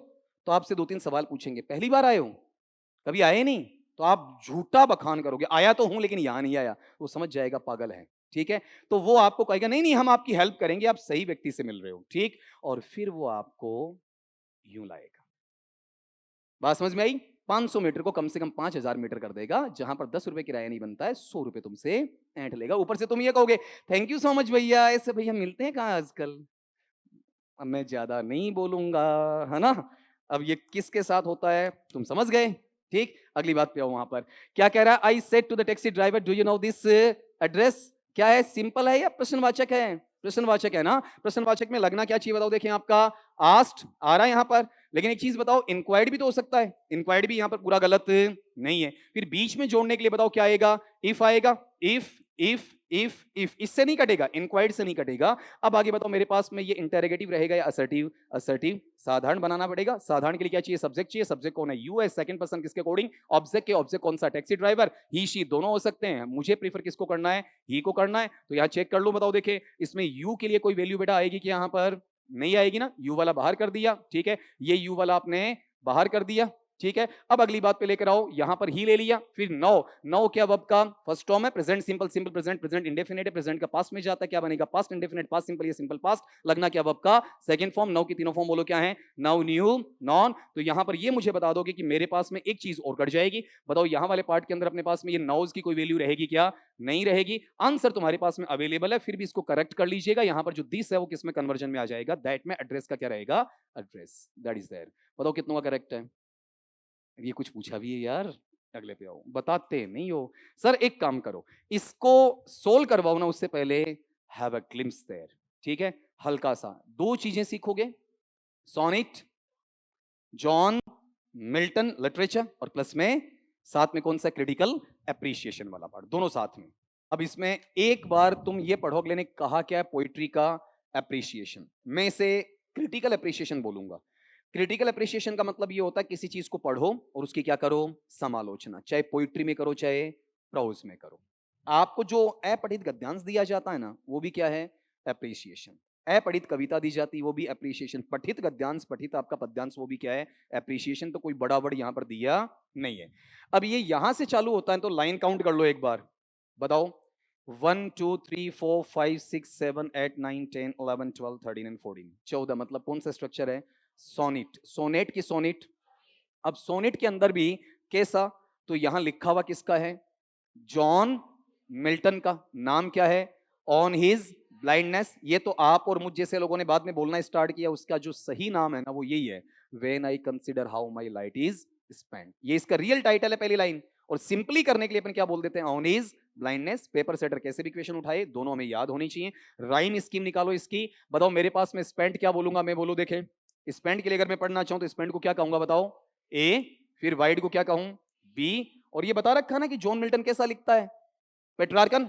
तो आपसे दो तीन सवाल पूछेंगे, पहली बार आए हो, कभी आए नहीं, तो आप झूठा बखान करोगे, आया तो हूं लेकिन यहां नहीं आया, वो समझ जाएगा पागल है, ठीक है। तो वो आपको कहेगा नहीं नहीं हम आपकी हेल्प करेंगे, आप सही व्यक्ति से मिल रहे हो, ठीक। और फिर वो आपको यूं लाएगा, बात समझ में आई। 500 मीटर को कम से कम 5000 मीटर कर देगा, जहां पर 10 रुपए किराया नहीं बनता है, 100 रुपए तुमसे ऐंठ लेगा। ऊपर से तुम ये कहोगे थैंक यू सो मच भैया, ऐसे भैया मिलते हैं कहाँ आजकल। अब मैं ज्यादा नहीं बोलूंगा, है ना। अब ये किसके साथ होता है तुम समझ गए, ठीक। अगली बात पे आओ, वहां पर क्या कह रहा है, I said to the taxi driver, do you know this address. क्या है, सिंपल है या प्रश्नवाचक है, प्रश्नवाचक है ना। प्रश्नवाचक में लगना क्या चाहिए बताओ, देखें आपका आस्ट आ रहा है यहां पर, लेकिन एक चीज बताओ, इंक्वायर्ड भी तो हो सकता है, इंक्वायर्ड भी यहां पर पूरा गलत नहीं है। फिर बीच में जोड़ने के लिए बताओ क्या आएगा, इफ आएगा, इफ इससे नहीं कटेगा, इंक्वायर्ड से नहीं कटेगा। अब आगे बताओ मेरे पास में ये इंटेरोगेटिव रहेगा या असर्टिव, असर्टिव। साधारण बनाना पड़ेगा, साधारण के लिए क्या चाहिए, सब्जेक्ट चाहिए, सब्जेक्ट कौन है, यू है, सेकंड पर्सन किसके अकॉर्डिंग, ऑब्जेक्ट के, ऑब्जेक्ट कौन सा, टैक्सी ड्राइवर, ही शी दोनों हो सकते हैं, मुझे प्रीफर किसको करना है, ही को करना है। तो यहाँ चेक कर लो, बताओ देखे इसमें यू के लिए कोई वैल्यू बेटा आएगी कि यहाँ पर नहीं आएगी ना, यू वाला बाहर कर दिया, ठीक है, ये यू वाला आपने बाहर कर दिया, ठीक है। अब अगली बात पे लेकर आओ, यहां पर ही ले लिया, फिर नो, नो क्या वर्ब का फर्स्ट फॉर्म है, present simple, simple present, present indefinite है, प्रेजेंट का पास्ट में जाता है, क्या बनेगा, पास्ट इंडेफिनिट, पास्ट सिंपल, ये सिंपल पास्ट। लगना क्या वर्ब का सेकंड फॉर्म, नो की तीनों फॉर्म बोलो क्या है, नाउ, न्यू, नॉन। तो यहां पर ये मुझे बता दोगे कि मेरे पास में एक चीज और कट जाएगी, बताओ यहां वाले पार्ट के अंदर अपने पास में ये नाउज की कोई वैल्यू रहेगी क्या, नहीं रहेगी। आंसर तुम्हारे पास में अवेलेबल है, फिर भी इसको करेक्ट कर लीजिएगा। यहां पर जो दिस है वो किस में कन्वर्जन में आ जाएगा, दैट में एड्रेस का क्या रहेगा, एड्रेस, दैट इज देयर। बताओ कितनों का करेक्ट है, ये कुछ पूछा भी है यार। अगले पे आओ, बताते नहीं हो सर, एक काम करो, इसको सोल्व करवाओ ना उससे पहले हैव अ ग्लिम्स देयर, ठीक है। हल्का सा दो चीजें सीखोगे, सोनेट, जॉन मिल्टन लिटरेचर, और प्लस में साथ में कौन सा, क्रिटिकल एप्रिसिएशन वाला पार्ट, दोनों साथ में। अब इसमें एक बार तुम ये पढ़ो, अगले ने कहा क्या है, पोइट्री का एप्रिसिएशन, मैं इसे क्रिटिकल एप्रिसिएशन बोलूंगा। क्रिटिकल एप्रिसिएशन का मतलब ये होता है किसी चीज को पढ़ो और उसकी क्या करो, समालोचना, चाहे पोइट्री में करो चाहे प्रोज में करो। आपको जो अपठित गद्यांश दिया जाता है ना, वो भी क्या है, एप्रिसिएशन। अपठित कविता दी जाती है, वो भी एप्रिसिएशन। पठित गद्यांश, पठित आपका पद्यांश, वो भी क्या है, एप्रिसिएशन। तो कोई बड़ा वर्ड यहां पर दिया नहीं है। अब ये यहां से चालू होता है तो लाइन काउंट कर लो एक बार, बताओ 1 2 3 4 5 6 7 8 9 10 11 12 13 एंड 14, 14। मतलब कौन सा स्ट्रक्चर है, सोनेट, सोनेट की सोनेट। अब सोनेट के अंदर भी कैसा, तो यहां लिखा हुआ किसका है, जॉन मिल्टन का। नाम क्या है, ऑन हिज ब्लाइंडनेस। ये तो आप और मुझ जैसे लोगों ने बाद में बोलना स्टार्ट किया, उसका जो सही नाम है ना वो यही है, when I consider how my light is spent. ये इसका रियल टाइटल है पहली लाइन। और सिंपली करने के लिए अपन क्या बोल देते हैं, on his blindness. Paper setter कैसे भी इक्वेशन उठाए, दोनों हमें याद होनी चाहिए। राइम स्कीम निकालो इसकी, बताओ मेरे पास में स्पेंट क्या बोलूंगा, मैं बोलू देखें, स्पेंट के लिए अगर मैं पढ़ना चाहूं तो स्पेंट को क्या कहूंगा बताओ, ए, फिर वाइड को क्या कहूं, बी, और ये बता रखा ना कि जॉन मिल्टन कैसा लिखता है, पेट्रार्कन।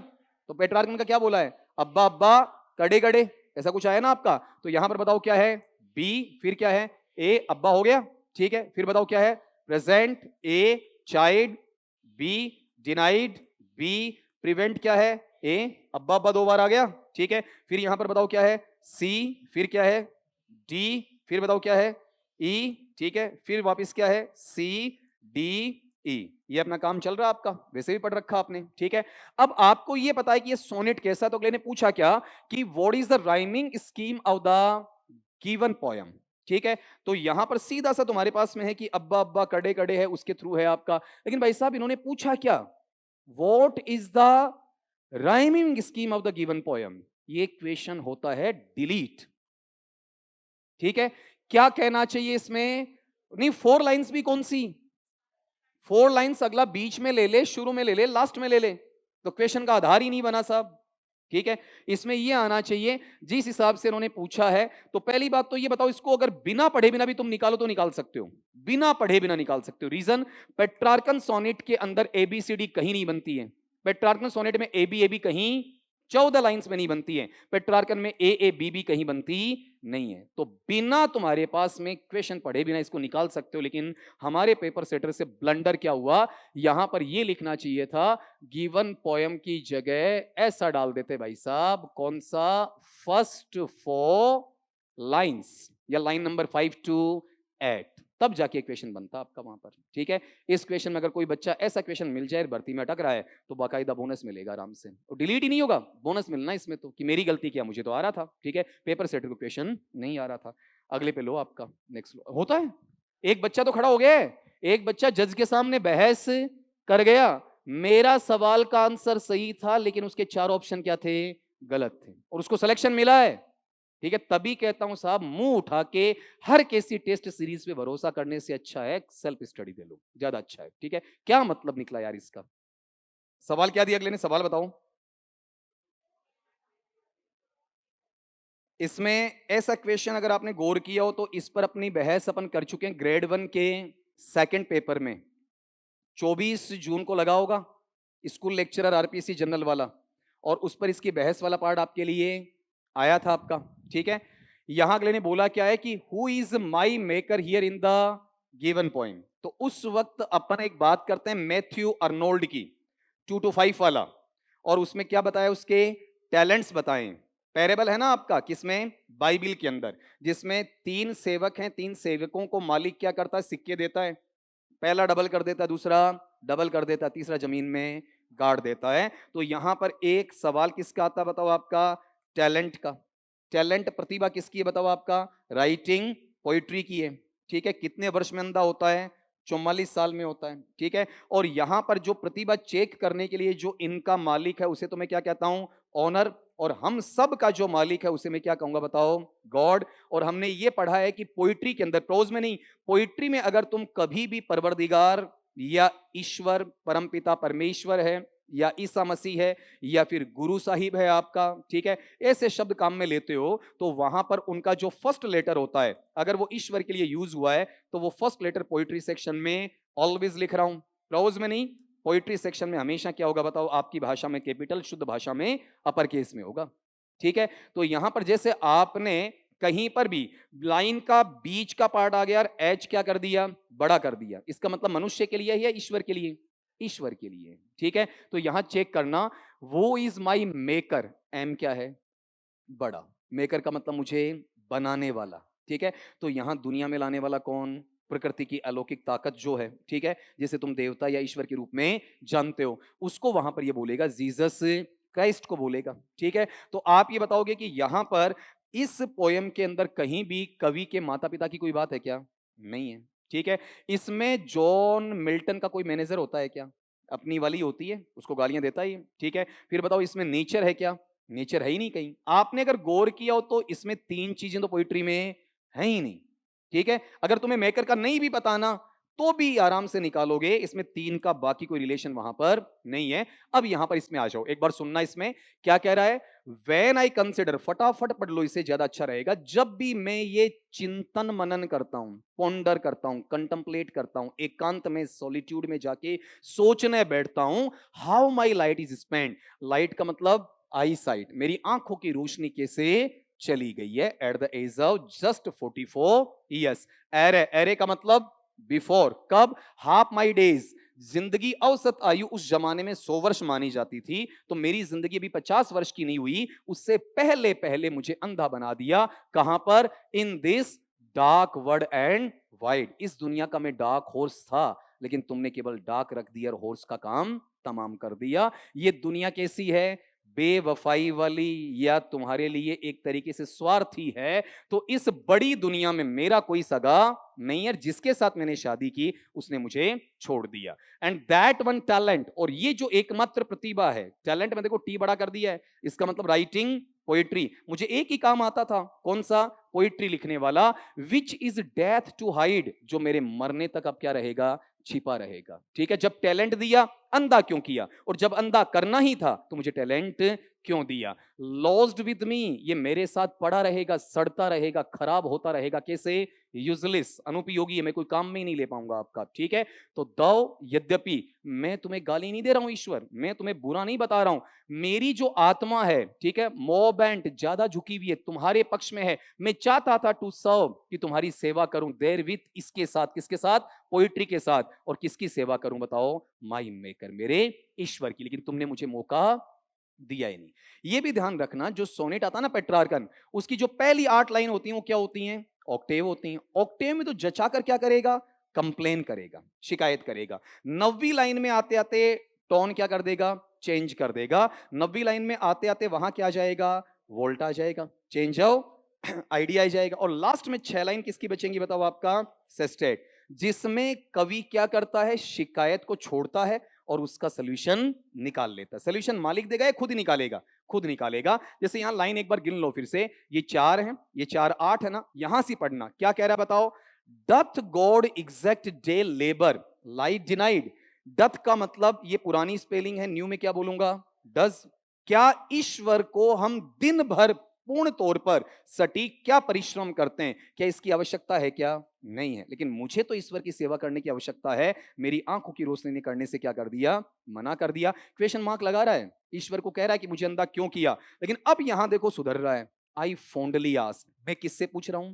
तो पेट्रार्कन का क्या बोला है, अब्बा अब्बा कड़े कड़े, ऐसा कुछ आया ना आपका। तो यहां पर बताओ क्या है, बी, फिर क्या है, ए, अब्बा हो गया, ठीक है। फिर बताओ क्या है, present, a child, be denied, be prevent, क्या है, ए अब्बा अब्बा 2 बार आ गया, ठीक है। फिर यहां पर बताओ क्या है, सी, फिर क्या है, डी, फिर बताओ क्या है, ई, ठीक है। फिर वापस क्या है, सी डी ई। ये अपना काम चल रहा है आपका, वैसे भी पढ़ रखा आपने, ठीक है। अब आपको ये पता है कि ये सोनेट कैसा है, तो अगले ने पूछा क्या कि what is the rhyming scheme of the given poem, ठीक है। तो यहां पर सीधा सा तुम्हारे पास में है कि अब्बा अब्बा कड़े कड़े है, उसके थ्रू है आपका। लेकिन भाई साहब इन्होंने पूछा क्या, what is the rhyming scheme of the given poem. ये क्वेश्चन होता है डिलीट, ठीक है। क्या कहना चाहिए इसमें, नहीं 4 लाइंस भी कौन सी, 4 लाइंस अगला बीच में ले ले, शुरू में ले ले, लास्ट में ले ले, तो क्वेश्चन का आधार ही नहीं बना साहब, ठीक है। इसमें ये आना चाहिए जिस हिसाब से इन्होंने पूछा है। तो पहली बात तो ये बताओ, इसको अगर बिना पढ़े बिना भी तुम निकालो तो निकाल सकते हो, बिना पढ़े बिना निकाल सकते हो। रीजन, पेट्रार्कन सोनेट के अंदर एबीसीडी कहीं नहीं बनती है, पेट्रार्कन सोनेट में एबी एबी कहीं 14 लाइंस में नहीं बनती है, पेट्रार्कन में ए बी बी कहीं बनती नहीं है। तो बिना तुम्हारे पास में क्वेश्चन पढ़े बिना इसको निकाल सकते हो। लेकिन हमारे पेपर सेटर से ब्लंडर क्या हुआ, यहां पर ये लिखना चाहिए था गिवन पोयम की जगह ऐसा डाल देते भाई साहब, कौन सा, फर्स्ट 4 लाइंस या लाइन नंबर 5 to 8, तब जाके क्वेश्चन बनता आपका वहां पर, ठीक है। इस क्वेश्चन में अगर कोई बच्चा ऐसा क्वेश्चन मिल जाए, भर्ती में अटक रहा है, तो बाकायदा बोनस मिलेगा आराम से, और डिलीट ही नहीं होगा, बोनस मिलना इसमें तो कि मेरी गलती क्या, मुझे तो आ रहा था, ठीक है, पेपर सेटर को क्वेश्चन नहीं आ रहा था। अगले पे लो आपका, नेक्स्ट होता है। एक बच्चा तो खड़ा हो गया है, एक बच्चा जज के सामने बहस कर गया, मेरा सवाल का आंसर सही था लेकिन उसके 4 ऑप्शन क्या थे, गलत थे, और उसको सिलेक्शन मिला है, ठीक है। तभी कहता हूं साहब, मुंह उठा के हर किसी टेस्ट सीरीज पे भरोसा करने से अच्छा है सेल्फ स्टडी दे लो, ज्यादा अच्छा है, ठीक है। क्या मतलब निकला यार इसका, सवाल क्या दिया अगले ने, सवाल बताओ। इसमें ऐसा क्वेश्चन अगर आपने गौर किया हो तो इस पर अपनी बहस अपन कर चुके हैं ग्रेड 1 के सेकंड पेपर में, 24 जून को लगा होगा, स्कूल लेक्चरर आरपीसी जनरल वाला, और उस पर इसकी बहस वाला पार्ट आपके लिए आया था आपका, ठीक है। यहां अगले ने बोला क्या है कि who is my maker here in the given point. तो उस वक्त अपन एक बात करते हैं मैथ्यू अर्नोल्ड की, 2 to 5 वाला, और उसमें क्या बताया, उसके टैलेंट्स बताए। पैरेबल है ना आपका, किसमें, बाइबिल के अंदर, जिसमें 3 सेवक हैं, 3 सेवकों को मालिक क्या करता है, सिक्के देता है, पहला डबल कर देता है, दूसरा डबल कर देता है, तीसरा जमीन में गाड़ देता है। तो यहां पर एक सवाल किसका आता है बताओ, आपका टैलेंट का। टैलेंट प्रतिभा किसकी है बताओ, आपका राइटिंग पोइट्री की है, ठीक है। कितने वर्ष में अंधा होता है, 44 साल में होता है, ठीक है। और यहां पर जो प्रतिभा चेक करने के लिए जो इनका मालिक है उसे तो मैं क्या कहता हूं, ऑनर, और हम सब का जो मालिक है उसे मैं क्या कहूंगा बताओ, गॉड। और हमने ये पढ़ा है कि पोइट्री के अंदर, प्रोज में नहीं, पोइट्री में अगर तुम कभी भी परवरदिगार या ईश्वर परमपिता परमेश्वर है या ईसा मसीह है या फिर गुरु साहिब है आपका, ठीक है, ऐसे शब्द काम में लेते हो तो वहां पर उनका जो फर्स्ट लेटर होता है, अगर वो ईश्वर के लिए यूज हुआ है तो वो फर्स्ट लेटर पोइट्री सेक्शन में ऑलवेज लिख रहा हूं, प्रोज में नहीं। पोइट्री सेक्शन में हमेशा क्या होगा बताओ, आपकी भाषा में कैपिटल, शुद्ध भाषा में अपर केस में होगा, ठीक है। तो यहां पर जैसे आपने कहीं पर भी लाइन का बीच का पार्ट आ गया और एच क्या कर दिया, बड़ा कर दिया, इसका मतलब मनुष्य के लिए है या ईश्वर के लिए, ईश्वर के लिए, ठीक है। तो यहां चेक करना, वो इज माई मेकर, एम क्या है, बड़ा, मेकर का मतलब मुझे बनाने वाला, ठीक है। तो यहां दुनिया में लाने वाला कौन, प्रकृति की अलौकिक ताकत जो है, ठीक है, जिसे तुम देवता या ईश्वर के रूप में जानते हो, उसको वहां पर ये बोलेगा जीसस क्राइस्ट को बोलेगा, ठीक है। तो आप ये बताओगे कि यहां पर इस पोयम के अंदर कहीं भी कवि के माता पिता की कोई बात है क्या, नहीं है, ठीक है। इसमें जॉन मिल्टन का कोई मैनेजर होता है क्या, अपनी वाली होती है, उसको गालियां देता ही है, ठीक है। फिर बताओ इसमें नेचर है क्या, नेचर है ही नहीं कहीं। आपने अगर गौर किया हो तो इसमें 3 चीजें तो पोइट्री में है ही नहीं, ठीक है। अगर तुम्हें मेकर का नहीं भी बताना तो भी आराम से निकालोगे। इसमें 3 का बाकी कोई रिलेशन वहां पर नहीं है। अब यहां पर इसमें आ जाओ, एक बार सुनना इसमें क्या कह रहा है। व्हेन आई कंसिडर, फटाफट पढ़ लो इसे, ज्यादा अच्छा रहेगा। जब भी मैं ये चिंतन मनन करता हूं, पॉन्डर करता हूं, कंटम्पलेट करता हूं, एकांत में सॉलिट्यूड में जाके सोचने बैठता हूं, how my light is spend. Light का मतलब आई साइट, मेरी आंखों की रोशनी कैसे चली गई है at the age of just 44 years. Ere, ere का मतलब बिफोर, कब, हाफ माई डेज। जिंदगी औसत आयु उस जमाने में 100 वर्ष मानी जाती थी, तो मेरी जिंदगी अभी 50 वर्ष की नहीं हुई, उससे पहले पहले मुझे अंधा बना दिया। कहां पर, in this dark word and wide. इस दुनिया का मैं डार्क हॉर्स था, लेकिन तुमने केवल डार्क रख दिया और हॉर्स का काम तमाम कर दिया। ये दुनिया कैसी है, बेवफाई वाली, या तुम्हारे लिए एक तरीके से स्वार्थी है। तो इस बड़ी दुनिया में मेरा कोई सगा नहीं है, जिसके साथ मैंने शादी की उसने मुझे छोड़ दिया। एंड दैट वन टैलेंट, और ये जो एकमात्र प्रतिभा है, टैलेंट में देखो टी बड़ा कर दिया है, इसका मतलब राइटिंग, पोइट्री। मुझे एक ही काम आता था, कौन सा, पोइट्री लिखने वाला। Which is death to hide, जो मेरे मरने तक अब क्या रहेगा, छिपा रहेगा। ठीक है, जब टैलेंट दिया, अंधा क्यों किया, और जब अंधा करना ही था तो मुझे टैलेंट क्यों दिया। लॉस्ड विद मी, ये मेरे साथ पड़ा रहेगा, सड़ता रहेगा, खराब होता रहेगा। कैसे, यूजलेस, अनुपयोगी है, मैं कोई काम में ही नहीं ले पाऊंगा आपका। ठीक है, तो दो, यद्यपि मैं तुम्हें गाली नहीं दे रहा हूं ईश्वर, मैं तुम्हें बुरा नहीं बता रहा हूं, मेरी जो आत्मा है, ठीक है, मोब एंड ज्यादा झुकी हुई है, तुम्हारे पक्ष में है। मैं चाहता था टू सर्व, कि तुम्हारी सेवा करूं, देर विथ, इसके साथ, किसके साथ, पोइट्री के साथ। और किसकी सेवा करूं बताओ, माई मेकर, मेरे ईश्वर की। लेकिन तुमने मुझे मौका दिया ही नहीं। ये भी ध्यान रखना, जो सोनेट आता ना पेट्रार्कन, उसकी जो पहली 8 लाइन होती हैं वो क्या होती हैं, ऑक्टेव होती हैं। ऑक्टेव में तो जचाकर क्या करेगा, कंप्लेन करेगा, शिकायत करेगा। 9वीं लाइन में आते आते टोन क्या कर देगा, चेंज कर देगा। 9वीं लाइन में आते आते वहां क्या आ जाएगा, वोल्ट आ जाएगा, चेंज हो आइडिया आ जाएगा। और लास्ट में 6 लाइन किसकी बचेंगी बताओ, आपका सेस्टेट, जिसमें कवि क्या करता है, शिकायत को छोड़ता है और उसका सोल्यूशन निकाल लेता है। सोल्यूशन मालिक देगा या खुद ही निकालेगा, खुद निकालेगा। जैसे यहां लाइन एक बार गिन लो फिर से, ये 4 है, ये 4 8 है ना, यहां से पढ़ना क्या कह रहा है बताओ। Doth God exact day labour light denied. Doth का मतलब, ये पुरानी स्पेलिंग है, न्यू में क्या बोलूंगा, डज। क्या ईश्वर को हम दिन भर पूर्ण तौर पर सटीक क्या परिश्रम करते हैं, क्या इसकी आवश्यकता है, क्या नहीं है। लेकिन मुझे तो ईश्वर की सेवा करने की आवश्यकता है। मेरी आंखों की रोशनी ने करने से क्या कर दिया, मना कर दिया। क्वेश्चन मार्क लगा रहा है, ईश्वर को कह रहा है कि मुझे अंधा क्यों किया। लेकिन अब यहां देखो सुधर रहा है। आई फोंडली आस्क, मैं किससे पूछ रहा हूं,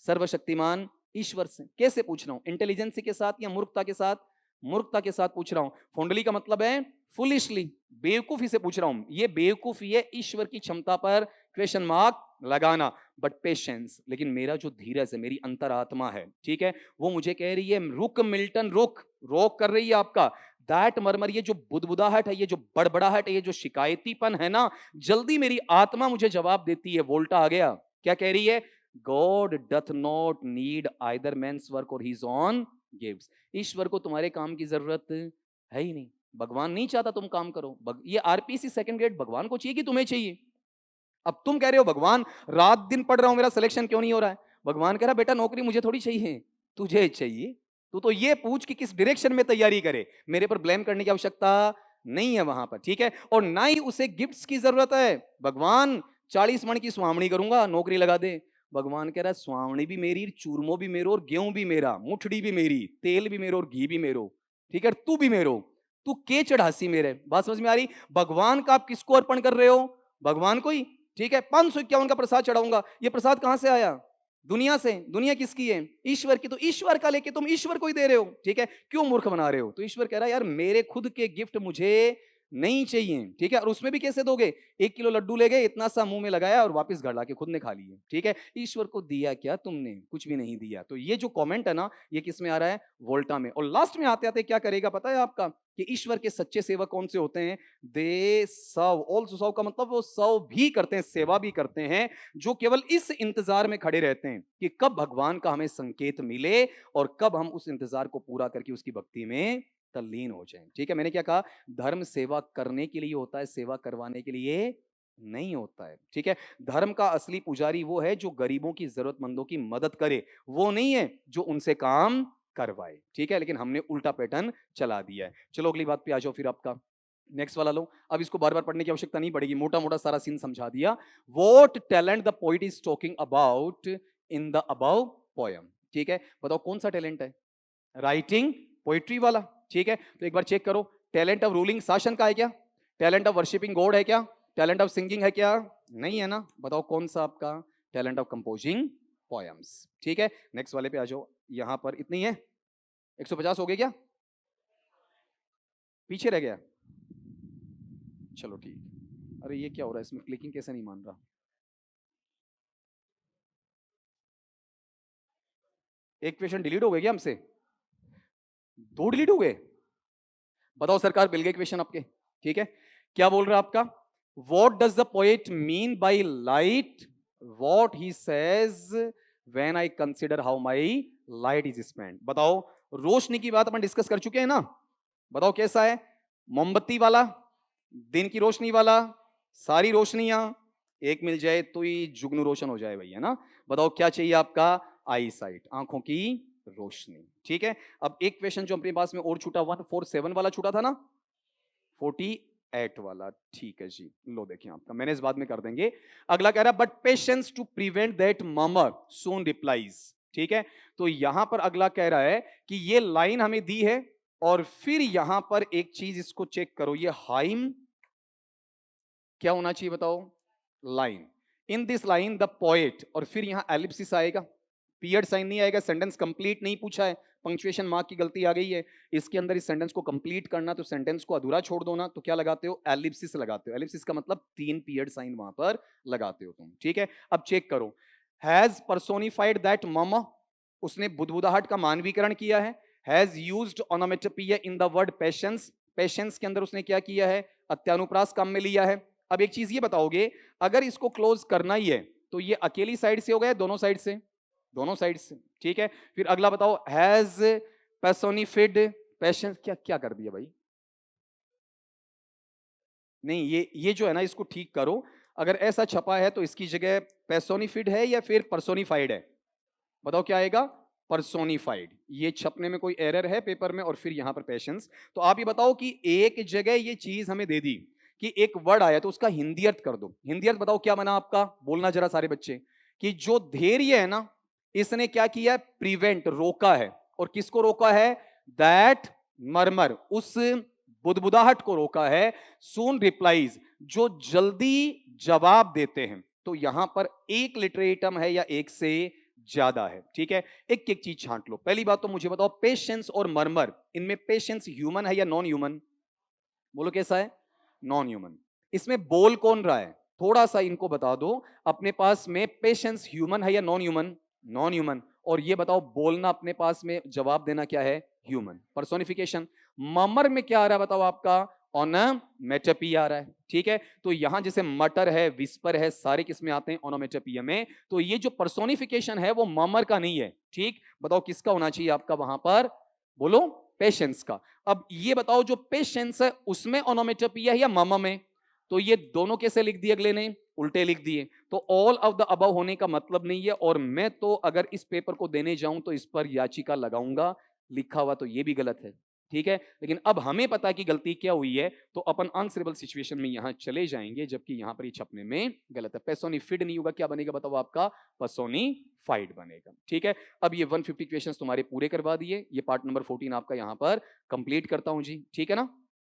सर्वशक्तिमान ईश्वर से। कैसे पूछ रहा हूं, इंटेलिजेंसी के साथ या मूर्खता के साथ, मूर्खता के साथ पूछ रहा हूं। फोंडली का मतलब है फुलिशली, बेवकूफी से पूछ रहा हूं। ये बेवकूफी है ईश्वर की क्षमता पर क्वेश्चन मार्क लगाना। बट पेशेंस, लेकिन मेरा जो धीरज है, मेरी अंतरात्मा है, ठीक है, वो मुझे कह रही है रुक मिल्टन रुक, रोक कर रही है आपका। दैट मरमर, ये जो बुदबुदाहट है, ये जो बड़बड़ाहट है, ये जो शिकायतीपन है ना, जल्दी मेरी आत्मा मुझे जवाब देती है। वोल्टा आ गया, क्या कह रही है, God doth not need either man's work or his own gifts. ईश्वर को तुम्हारे काम की जरूरत है ही नहीं। भगवान नहीं चाहता तुम काम करो। ये आरपीसी सेकंड ग्रेड भगवान को चाहिए कि तुम्हें चाहिए। अब तुम कह रहे हो भगवान रात दिन पढ़ रहा हूं, मेरा सिलेक्शन क्यों नहीं हो रहा है। भगवान कह रहा बेटा नौकरी मुझे थोड़ी चाहिए, तुझे चाहिए। तू तो ये पूछ कि किस डायरेक्शन में तैयारी करे, मेरे पर ब्लेम करने की आवश्यकता नहीं है वहां पर। ठीक है, और ना ही उसे गिफ्ट्स की जरूरत है। भगवान 40 मण की स्वामणी करूंगा, नौकरी लगा दे। भगवान कह रहा है स्वामणी भी मेरी, चूरमो भी मेरो, और गेहूं भी मेरा, मुठड़ी भी मेरी, तेल भी मेरो और घी भी मेरो। ठीक है, तू भी मेरो, तू के चढ़ासी मेरे। बात समझ में आ रही। भगवान का आप किसको अर्पण कर रहे हो, भगवान को ही। ठीक है, 551 का प्रसाद चढ़ाऊंगा, ये प्रसाद कहां से आया, दुनिया से। दुनिया किसकी है, ईश्वर की। तो ईश्वर का लेके तुम ईश्वर को ही दे रहे हो। ठीक है, क्यों मूर्ख बना रहे हो। तो ईश्वर कह रहा है यार मेरे खुद के गिफ्ट मुझे नहीं चाहिए। ठीक है, और उसमें भी कैसे दोगे, 1 किलो लड्डू ले गए, इतना सा मुंह में लगाया और वापस घर लाके खुद ने खा लिए। ठीक है, ईश्वर को दिया क्या तुमने, कुछ भी नहीं दिया। तो ये जो कमेंट है ना, ये किस में आ रहा है, वोल्टा में। और लास्ट में आते आते क्या करेगा पता है आपका, कि ईश्वर के सच्चे सेवक कौन से होते हैं, दे सर्व ऑल्सो। सर्व का मतलब वो सर्व भी करते हैं, सेवा भी करते हैं, जो केवल इस इंतजार में खड़े रहते हैं कि कब भगवान का हमें संकेत मिले और कब हम उस इंतजार को पूरा करके उसकी भक्ति में तल्लीन हो जाएं। ठीक है, मैंने क्या कहा, धर्म सेवा करने के लिए होता है, सेवा करवाने के लिए नहीं होता है। ठीक है, धर्म का असली पुजारी वो है जो गरीबों की, जरूरतमंदों की मदद करे, वो नहीं है जो उनसे काम करवाए, ठीक है, लेकिन हमने उल्टा पैटर्न चला दिया है। चलो अगली बात पे आ जाओ फिर आपका नेक्स्ट वाला लो। अब इसको बार बार पढ़ने की आवश्यकता नहीं पड़ेगी, मोटा मोटा सारा सीन समझा दिया। What talent the poet is talking about in the above poem, ठीक है, बताओ कौन सा टैलेंट है? राइटिंग, पोइट्री वाला, ठीक है। तो एक बार चेक करो, टैलेंट ऑफ रूलिंग, शासन का है क्या? टैलेंट ऑफ वर्शिपिंग गॉड है क्या? टैलेंट ऑफ सिंगिंग है क्या? नहीं है ना, बताओ कौन सा आपका? टैलेंट ऑफ कंपोजिंग पोयम्स, ठीक है। नेक्स्ट वाले पे आ जाओ, यहां पर इतनी है, 150 हो गए क्या? पीछे रह गया? चलो ठीक। अरे ये क्या हो रहा है इसमें, क्लिकिंग कैसे नहीं मान रहा? एक क्वेश्चन डिलीट हो गया क्या हमसे? दो डिलीट हो गए? बताओ सरकार, मिल गए क्वेश्चन आपके, ठीक है। क्या बोल रहा है आपका? What does the poet mean by light? What he says when I consider how my light is spend. बताओ, रोशनी की बात अपन डिस्कस कर चुके हैं ना, बताओ कैसा है? मोमबत्ती वाला, दिन की रोशनी वाला, सारी रोशनियां एक मिल जाए तो ही जुगनू रोशन हो जाए भैया ना। बताओ क्या चाहिए आपका? आई साइट, आंखों की रोशनी, ठीक है। अब एक क्वेश्चन जो अपने पास में और छूटा, 147 वाला छूटा था ना, 48 वाला, ठीक है जी। लो देखिए आपका, मैंने इस बाद में कर देंगे। अगला कह रहा है but patience to prevent that murmur soon replies, ठीक है। तो यहां पर अगला कह रहा है कि ये लाइन हमें दी है और फिर यहां पर एक चीज इसको चेक करो, ये हाइम क्या होना चाहिए बताओ? Line. In this line the poet, और फिर यहां एलिप्सिस आएगा, पीरियड साइन नहीं आएगा, सेंटेंस कंप्लीट नहीं पूछा है, पंक्चुएशन मार्क की गलती आ गई है इसके अंदर। इस सेंटेंस को कंप्लीट करना तो सेंटेंस को अधूरा छोड़ दो ना, तो क्या लगाते हो? एलिप्सिस लगाते हो। एलिप्सिस का मतलब 3 पीरियड साइन वहां पर लगाते हो तुम, ठीक है। अब चेक करो, हैज पर्सोनिफाइड दैट मम, उसने बुदबुदाहट का मानवीकरण किया है। Has used ओनोमेटोपोइया in the word patience, patience के अंदर उसने क्या किया है? अत्यानुप्रास काम में लिया है। अब एक चीज ये बताओगे, अगर इसको क्लोज करना ही है तो ये अकेली साइड से हो गया, दोनों साइड से? दोनों साइड से, ठीक है। फिर अगला बताओ, हैज पर्सोनिफाइड पेशेंस, क्या क्या कर दिया भाई? नहीं, ये जो है ना, इसको ठीक करो। अगर ऐसा छपा है तो इसकी जगह पर्सोनिफाइड है या फिर पर्सोनिफाइड है? बताओ क्या आएगा? पर्सोनिफाइड। ये छपने में कोई एरर है पेपर में, और फिर यहां पर पेशेंस। तो आप ये बताओ कि एक जगह ये चीज हमें दे दी कि एक वर्ड आया तो उसका हिंदी अर्थ कर दो। हिंदी अर्थ बताओ क्या बना आपका? बोलना जरा सारे बच्चे, कि जो धैर्य है ना, इसने क्या किया? प्रिवेंट, रोका है। और किसको रोका है? दैट मरमर, उस बुदबुदाहट को रोका है। सून रिप्लाईज, जो जल्दी जवाब देते हैं। तो यहां पर एक लिटरेटम है या एक से ज्यादा है, ठीक है। एक एक चीज छांट लो। पहली बात तो मुझे बताओ, पेशेंस और मरमर, इनमें पेशेंस ह्यूमन है या नॉन ह्यूमन? बोलो कैसा है? Non human. इसमें बोल कौन रहा है? थोड़ा सा इनको बता दो, अपने पास में पेशेंस ह्यूमन है या नॉन ह्यूमन? Non human. और ये बताओ, बोलना अपने पास में, जवाब देना क्या है? Human, personification. ममर में क्या आ रहा है बताओ आपका? ओनोमेटोपी आ रहा है, ठीक है। तो यहां जैसे मटर है, विस्पर है, सारे किसमें आते हैं? ओनोमेटोपिया में। तो ये जो पर्सोनिफिकेशन है वो ममर का नहीं है, ठीक। बताओ किसका होना चाहिए आपका वहां पर? बोलो, पेशेंस का। अब ये बताओ, जो पेशेंस है उसमें ओनोमेटोपिया है या मम में? तो ये दोनों कैसे लिख दिए अगले ने? उल्टे लिख दिए। तो ऑल ऑफ द अबव होने का मतलब नहीं है। और मैं तो अगर इस पेपर को देने जाऊं तो इस पर याचिका लगाऊंगा, लिखा हुआ तो ये भी गलत है, ठीक है। लेकिन अब हमें पता है कि गलती क्या हुई है, तो अपन आंसरेबल सिचुएशन में यहां चले जाएंगे, जबकि यहां पर ये छपने में गलत है। पेसोनिफिड नहीं होगा, क्या बनेगा बताओ आपका? पर्सोनिफाइड बनेगा, ठीक है। अब ये 150 क्वेश्चंस तुम्हारे पूरे करवा दिए, ये पार्ट नंबर 14 आपका यहां पर कंप्लीट करता हूं जी, ठीक है ना।